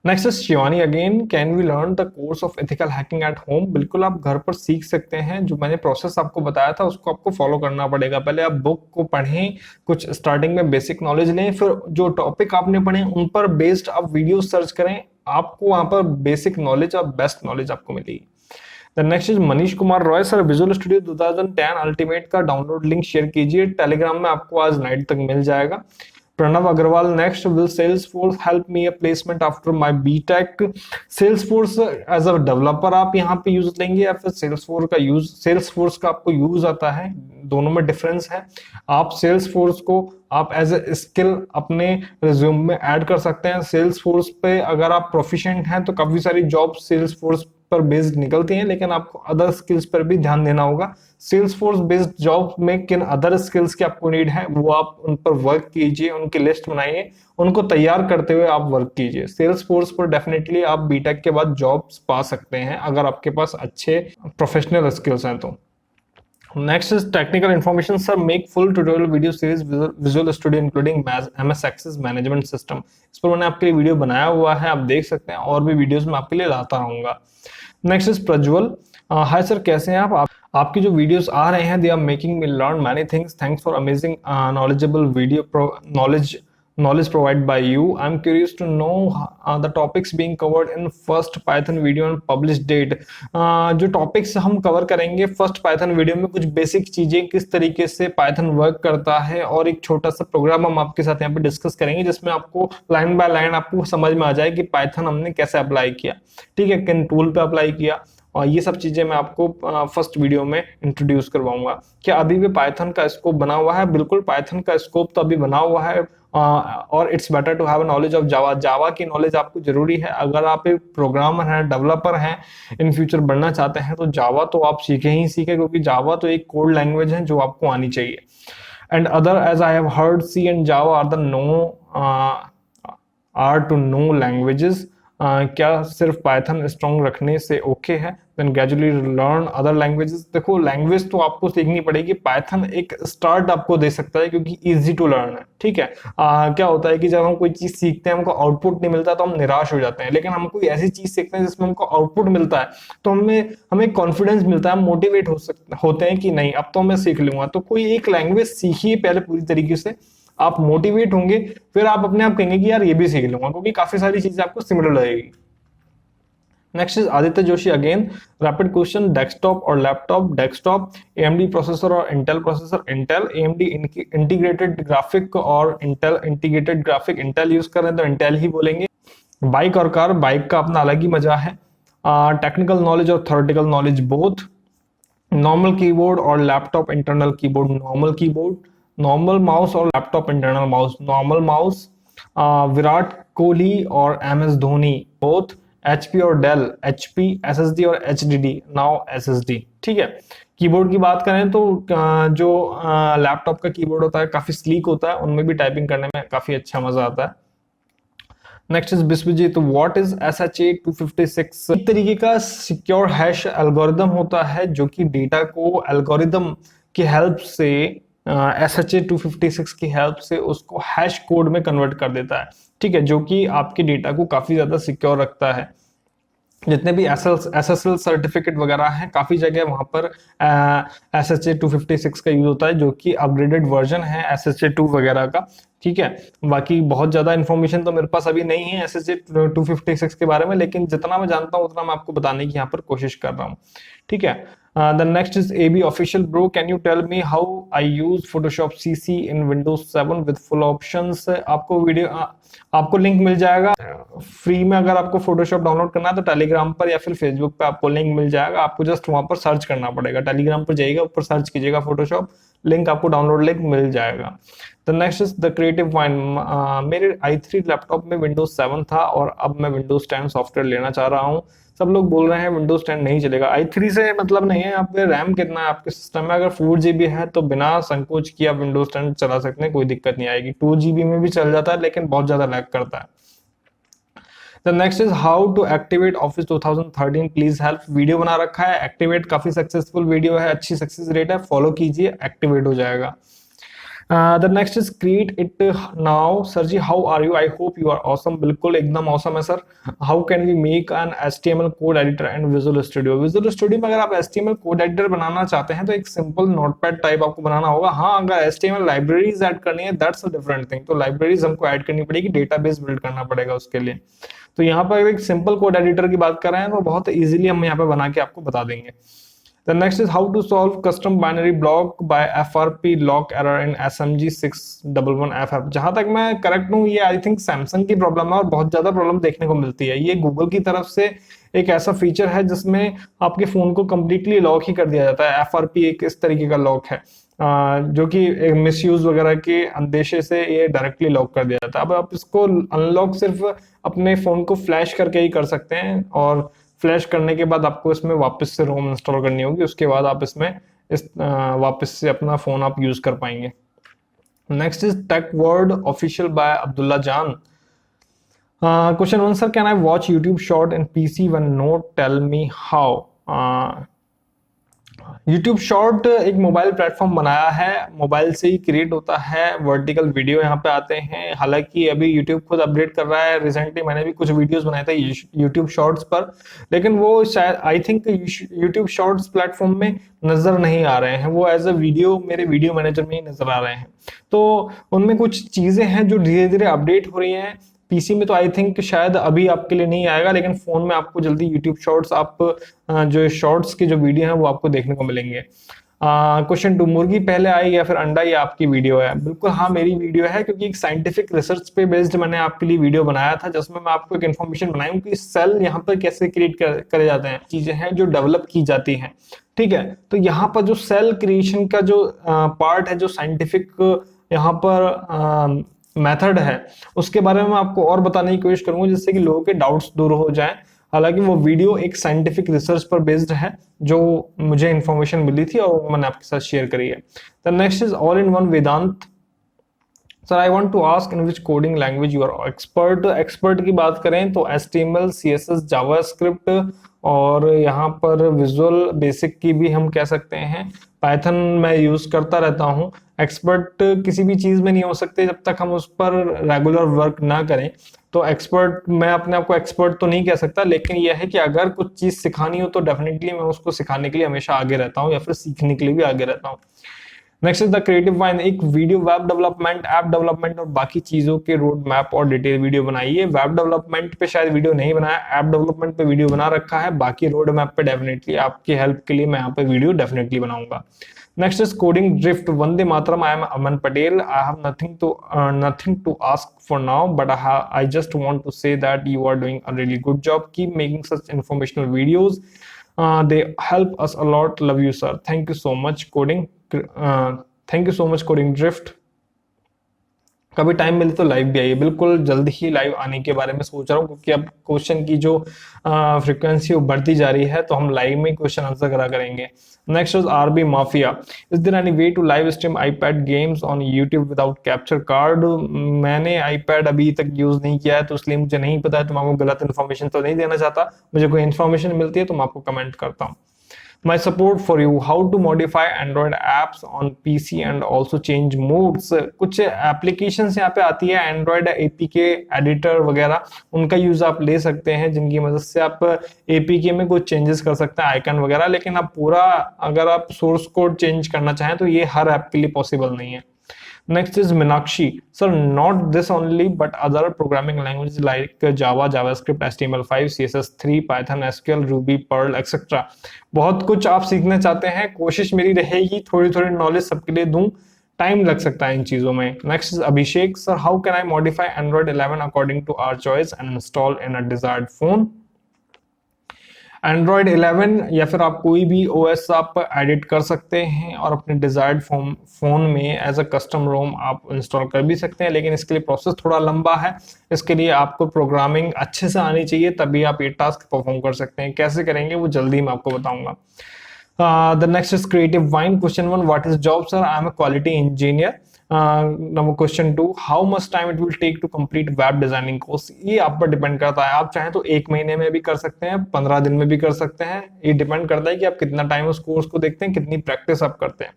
Next is Shivani again, can we learn the course of ethical hacking at home? बिल्कुल, आप घर पर सीख सकते हैं। जो मैंने प्रोसेस आपको बताया था उसको आपको फॉलो करना पड़ेगा। पहले आप बुक को पढ़ें, कुछ स्टार्टिंग में बेसिक नॉलेज लें, फिर जो टॉपिक आपने पढ़े उन पर बेस्ड आप वीडियो सर्च करें, आपको वहां पर बेसिक नॉलेज और बेस्ट नॉलेज आपको मिलेगी। The next is Manish Kumar Roy, sir visual studio 2010 ultimate का डाउनलोड लिंक शेयर कीजिए, टेलीग्राम में आपको आज नाइट तक मिल जाएगा। Pranav Agarwal next, will Salesforce help me a placement after my BTech? Salesforce as a developer आप यहाँ पे यूज लेंगे या फिर सेल्सफोर्स का आपको यूज आता है, दोनों में डिफरेंस है। आप सेल्सफोर्स को आप एज ए स्किल अपने रिज्यूम में ऐड कर सकते हैं। सेल्सफोर्स पे अगर आप प्रोफिशिएंट हैं तो काफी सारी जॉब सेल्सफोर्स पर बेस्ड निकलती हैं, लेकिन आपको अदर स्किल्स पर भी ध्यान देना होगा। सेल्स फोर्स बेस्ड जॉब में किन अदर स्किल्स की आपको नीड है, वो आप उन पर वर्क कीजिए, उनकी लिस्ट बनाइए, उनको तैयार करते हुए आप वर्क कीजिए। सेल्स फोर्स पर डेफिनेटली आप बीटेक के बाद जॉब्स पा सकते हैं अगर आपके पास अच्छे प्रोफेशनल स्किल्स हैं तो। Next is technical information, sir. Make full tutorial video series Visual Studio including MS Access Management System. इस पर मैंने आपके लिए वीडियो बनाया हुआ है, आप देख सकते हैं, और भी वीडियोस मैं आपके लिए लाता रहूंगा। Next is Prajwal. Hi sir, कैसे हैं आप? आपकी जो वीडियोस आ रहे हैं, they are making me learn many things. Thanks for amazing knowledgeable video knowledge provided by you. I'm curious to know the topics being covered in first Python video and published date. जो topics हम cover करेंगे first Python video में, कुछ basic चीजें, किस तरीके से Python work करता है, और एक छोटा सा प्रोग्राम हम आपके साथ यहाँ पे डिस्कस करेंगे जिसमें आपको लाइन बाय लाइन आपको समझ में आ जाए कि पाइथन हमने कैसे अप्लाई किया, ठीक है, किन टूल पे अप्लाई किया, और ये सब चीजें मैं आपको फर्स्ट वीडियो में इंट्रोड्यूस करवाऊंगा। क्या अभी भी पाइथन का स्कोप बना हुआ है? बिल्कुल, पाइथन का स्कोप तो अभी बना हुआ है, और it's better to have knowledge of Java. Java की नॉलेज आपको जरूरी है। अगर आप एक प्रोग्रामर हैं, डेवलपर हैं, इन फ्यूचर बनना चाहते हैं, तो जावा तो आप सीखे ही सीखे, क्योंकि जावा तो एक कोड लैंग्वेज है जो आपको आनी चाहिए। And other, as I have heard, C and Java are the are two no languages. क्या सिर्फ पाइथन स्ट्रॉन्ग रखने से ओके है? Then gradually learn other languages. देखो, लैंग्वेज तो आपको सीखनी पड़ेगी। पाइथन एक स्टार्ट आपको दे सकता है क्योंकि इजी टू लर्न है, ठीक है। क्या होता है कि जब हम कोई चीज सीखते हैं, हमको आउटपुट नहीं मिलता तो हम निराश हो जाते हैं, लेकिन हम कोई ऐसी चीज सीखते हैं जिसमें हमको आउटपुट मिलता है तो हमें कॉन्फिडेंस मिलता है, हम मोटिवेट होते हैं कि नहीं, अब तो मैं सीख लूंगा। तो कोई एक लैंग्वेज सीखिए पहले पूरी तरीके से, आप मोटिवेट होंगे, फिर आप अपने आप कहेंगे कि यार ये भी सीख लूंगा, क्योंकि काफी सारी चीजें आपको सिमिलर लगेगी। Next is Aditya Joshi again, rapid question, desktop और लैपटॉप? डेस्कटॉप, AMD प्रोसेसर और Intel processor? Intel. AMD integrated graphic और Intel integrated graphic? Intel use कर रहे हैं तो इंटेल ही बोलेंगे। बाइक और कार? बाइक का अपना अलग ही मजा है। टेक्निकल नॉलेज और theoretical knowledge both? Normal keyboard और laptop internal keyboard? Normal keyboard. Normal mouse और laptop internal mouse? Normal mouse. Virat Kohli और MS धोनी? बोथ। HP और डेल? HP, SSD और HDD? नाउ SSD, ठीक है। कीबोर्ड की बात करें तो जो लैपटॉप का कीबोर्ड होता है काफी स्लीक होता है, उनमें भी टाइपिंग करने में काफी अच्छा मजा आता है। Next is Biswajit, what is SHA 256? एक तरीके का सिक्योर हैश एल्गोरिदम होता है जो कि डेटा को एल्गोरिदम की हेल्प से SHA 256 की हेल्प से उसको हैश कोड में कन्वर्ट कर देता है, ठीक है, जो कि आपके डेटा को काफी ज्यादा सिक्योर रखता है। जितने भी SSL सर्टिफिकेट वगैरह हैं, काफी जगह वहां पर SHA 256 का यूज होता है, जो कि अपग्रेडेड वर्जन है SHA 2 वगैरह का, ठीक है। बाकी बहुत ज्यादा इन्फॉर्मेशन तो मेरे पास अभी नहीं है SHA 256 के बारे में, लेकिन जितना मैं जानता हूँ उतना मैं आपको बताने की यहाँ पर कोशिश कर रहा हूँ, ठीक है। The next is AB official bro, can you tell me how I use Photoshop CC in Windows 7 with full options? आपको लिंक मिल जाएगा फ्री में। अगर आपको फोटोशॉप डाउनलोड करना है तो टेलीग्राम पर या फिर फेसबुक पे आपको लिंक मिल जाएगा, आपको जस्ट वहां पर सर्च करना पड़ेगा। टेलीग्राम पर जाइएगा, ऊपर सर्च कीजिएगा फोटोशॉप, लिंक आपको डाउनलोड लिंक मिल जाएगा। The next is the creative mind, मेरे i3 लैपटॉप में Windows 7 था और अब मैं Windows 10 सॉफ्टवेयर लेना चाह रहा हूँ। सब लोग बोल रहे हैं Windows 10 नहीं चलेगा। i3 से मतलब नहीं है, आप रैम कितना है आपके सिस्टम में, अगर 4GB है तो बिना संकोच किए आप Windows 10 चला सकते हैं, कोई दिक्कत नहीं आएगी। 2GB में भी चल जाता है, लेकिन बहुत ज्यादा लैग करता है। The next is how to activate Office 2013, please help. Video बना रखा है, एक्टिवेट काफी सक्सेसफुल वीडियो है, अच्छी सक्सेस रेट है, फॉलो कीजिए, एक्टिवेट हो जाएगा। The next is create it now. Sir ji, how are you? I hope you are awesome. बिल्कुल एकदम awesome है sir. How can we make an HTML code editor and Visual Studio? Visual Studio में अगर आप HTML code editor बनाना चाहते हैं तो एक सिंपल नोटपैड टाइप आपको बनाना होगा। हाँ, अगर HTML लाइब्रेरीज ऐड करनी है, दैट्स अ डिफरेंट थिंग। तो लाइब्रेरीज हमको ऐड करनी पड़ेगी, डेटाबेस बिल्ड करना पड़ेगा उसके लिए। तो यहाँ पर एक सिंपल कोड एडिटर की बात कर रहे हैं तो बहुत इजीली हम यहाँ पे बना के आपको बता देंगे। The next is how to solve custom binary block by FRP lock error in SMG 611FF। जहां तक मैं करेक्ट हूँ, ये आई थिंक सैमसंग की प्रॉब्लम है और बहुत ज्यादा प्रॉब्लम देखने को मिलती है। ये गूगल की तरफ से एक ऐसा फीचर है जिसमें आपके फोन को कंप्लीटली लॉक ही कर दिया जाता है। FRP एक इस तरीके का लॉक है जो कि मिसयूज वगैरह के अंदेशे से ये डायरेक्टली लॉक कर दिया जाता है। अब आप इसको अनलॉक सिर्फ अपने फोन को फ्लैश करके ही कर सकते हैं और फ्लैश करने के बाद आपको इसमें वापस से रोम इंस्टॉल करनी होगी, उसके बाद आप इसमें वापस से अपना फोन आप यूज कर पाएंगे। Next is tech word official by Abdullah Jan. Question 1 sir, can I watch YouTube short in PC one note, tell me how. YouTube short एक मोबाइल प्लेटफॉर्म बनाया है, मोबाइल से ही क्रिएट होता है, वर्टिकल वीडियो यहाँ पे आते हैं। हालांकि अभी यूट्यूब खुद अपडेट कर रहा है, रिसेंटली मैंने भी कुछ वीडियोस बनाए थे यूट्यूब शॉर्ट्स पर, लेकिन वो शायद I think YouTube shorts platform में नजर नहीं आ रहे हैं, वो एज अ वीडियो मेरे वीडियो मैनेजर में ही नजर आ रहे हैं। तो उनमें कुछ चीजें हैं जो धीरे धीरे अपडेट हो रही हैं। पीसी में तो आई थिंक शायद अभी आपके लिए नहीं आएगा, लेकिन फोन में आपको जल्दी यूट्यूब शॉर्ट्स आप जो शॉर्ट्स की जो वीडियो है वो आपको देखने को मिलेंगे। क्वेश्चन 2, मुर्गी पहले आई या फिर अंडा, ये आपकी वीडियो है? बिल्कुल हाँ, मेरी वीडियो है, क्योंकि एक साइंटिफिक रिसर्च पे बेस्ड मैंने आपके लिए वीडियो बनाया था, जिसमें मैं आपको एक इन्फॉर्मेशन बनाई हूँ कि सेल यहाँ पर कैसे क्रिएट करे जाते हैं, चीजें हैं जो डेवलप की जाती हैं। ठीक है, तो यहाँ पर जो सेल क्रिएशन का जो पार्ट है, जो साइंटिफिक यहाँ पर मेथड है, उसके बारे में मैं आपको और बताने की कोशिश करूंगा, जिससे कि लोगों के डाउट्स दूर हो जाएं। हालांकि वो वीडियो एक साइंटिफिक रिसर्च पर बेस्ड है, जो मुझे इंफॉर्मेशन मिली थी और वो मैंने आपके साथ शेयर करी है। The next is all in one Vedant. Sir I want to ask in which coding language you are expert. Expert की बात करें तो HTML, CSS, जावास्क्रिप्ट, और यहाँ पर विजुअल बेसिक की भी हम कह सकते हैं। पाइथन मैं यूज करता रहता हूँ। एक्सपर्ट किसी भी चीज में नहीं हो सकते जब तक हम उस पर रेगुलर वर्क ना करें। तो एक्सपर्ट, मैं अपने आप को एक्सपर्ट तो नहीं कह सकता, लेकिन यह है कि अगर कुछ चीज सिखानी हो तो डेफिनेटली मैं उसको सिखाने के लिए हमेशा आगे रहता हूँ, या फिर सीखने के लिए भी आगे रहता हूँ। Next is the creative vine. एक video web development, app development और बाकी चीजों के रोड मैप और डिटेल वीडियो बनाइए। वेब डेवलपमेंट पे शायद वीडियो नहीं बनाया, ऐप डेवलपमेंट पे वीडियो बना रखा है, बाकी रोड मैप पे डेफिनेटली आपकी हेल्प के लिए मैं यहाँ पे वीडियो डेफिनेटली बनाऊंगा। Next is coding drift. Vande Mataram. I am Aman Patel. I have nothing to ask for now, but I just want to say that you are doing a really good job. Keep making such informational videos. They help us a lot. Love you, sir. Thank you so much, coding. Thank you so much, coding drift. कभी time मिले तो live भी आइए। बिल्कुल जल्दी ही live आने के बारे में सोच रहा हूँ, क्योंकि अब क्वेश्चन की जो फ्रीक्वेंसी वो बढ़ती जा रही है, तो हम लाइव में क्वेश्चन आंसर करा करेंगे। Next is RB mafia. Is there any way to live stream iPad games on YouTube without capture card? मैंने आईपैड अभी तक यूज नहीं किया है, तो इसलिए मुझे नहीं पता है, तो मैं आपको गलत इन्फॉर्मेशन तो नहीं देना चाहता। मुझे कोई इन्फॉर्मेशन मिलती है तो मैं आपको कमेंट करता हूँ। My support for you. How to modify Android apps on PC and also change modes. कुछ एप्लीकेशंस यहाँ पे आती है Android APK एडिटर वगैरह, उनका यूज आप ले सकते हैं, जिनकी मदद से आप APK में कुछ चेंजेस कर सकते हैं, आइकन वगैरह। लेकिन आप पूरा अगर आप सोर्स कोड चेंज करना चाहें तो ये हर ऐप के लिए पॉसिबल नहीं है। Next is Minakshi. Sir, not this only, but other programming languages like Java, JavaScript, HTML5, CSS3, Python, SQL, Ruby, Perl, etc. बहुत कुछ आप सीखना चाहते हैं, कोशिश मेरी रहेगी थोड़ी थोड़ी नॉलेज सबके लिए दूं, टाइम लग सकता है इन चीजों में। Next is Abhishek. Sir, how can I modify Android 11 according to our choice and install in a desired phone? Android 11 या फिर आप कोई भी OS आप एडिट कर सकते हैं और अपने डिजायर्ड फोन में एज अ कस्टम रोम आप इंस्टॉल कर भी सकते हैं, लेकिन इसके लिए प्रोसेस थोड़ा लंबा है। इसके लिए आपको प्रोग्रामिंग अच्छे से आनी चाहिए, तभी आप ये टास्क परफॉर्म कर सकते हैं। कैसे करेंगे वो जल्दी मैं आपको बताऊंगा। The next is creative wine. Question 1, what is job, sir? I am a quality engineer. Number question 2, how much time it will take to complete web designing course? ये आप पर डिपेंड करता है, आप चाहें तो 1 महीने में भी कर सकते हैं, 15 दिन में भी कर सकते हैं। ये डिपेंड करता है कि आप कितना टाइम उस कोर्स को देखते हैं, कितनी प्रैक्टिस आप करते हैं।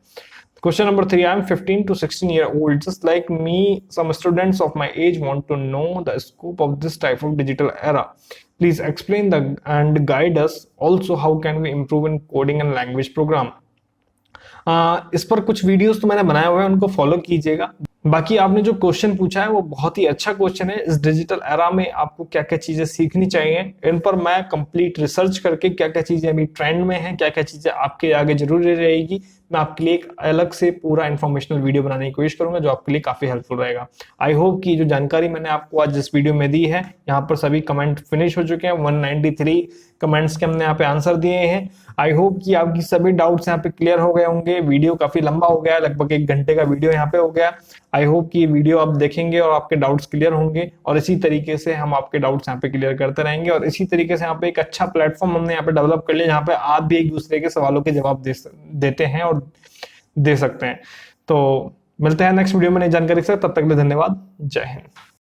Question number 3, I am 15 to 16 year old. Just like me, some students of my age want to know the scope of this type of digital era. Please explain and guide us. Also, how can we improve in coding and language program? इस पर कुछ videos तो मैंने बनाए हुए हैं, उनको follow कीजिएगा। बाकी आपने जो क्वेश्चन पूछा है वो बहुत ही अच्छा क्वेश्चन है। इस डिजिटल एरा में आपको क्या क्या चीजें सीखनी चाहिए, इन पर मैं कंप्लीट रिसर्च करके क्या क्या चीजें अभी ट्रेंड में हैं, क्या क्या चीजें आपके आगे जरूरी रहेगी, मैं आपके लिए एक अलग से पूरा इन्फॉर्मेशनल वीडियो बनाने की कोशिश करूंगा जो आपके लिए काफी हेल्पफुल रहेगा। आई होप कि जो जानकारी मैंने आपको आज इस वीडियो में दी है, यहाँ पर सभी कमेंट फिनिश हो चुके हैं, 193 कमेंट्स के हमने यहाँ पे आंसर दिए हैं। आई होप कि आपकी सभी डाउट्स यहाँ पे क्लियर हो गए होंगे। वीडियो काफी लंबा हो गया, लगभग 1 घंटे का वीडियो यहाँ पे हो गया। आई होप कि ये वीडियो आप देखेंगे और आपके डाउट्स क्लियर होंगे, और इसी तरीके से हम आपके डाउट्स यहाँ पे क्लियर करते रहेंगे, और इसी तरीके से यहाँ पे एक अच्छा प्लेटफॉर्म हमने यहाँ पे डेवलप कर लिया जहाँ पे आप भी एक दूसरे के सवालों के जवाब देते हैं और दे सकते हैं। तो मिलते हैं नेक्स्ट वीडियो में नई जानकारी के साथ, तब तक के लिए धन्यवाद। जय हिंद।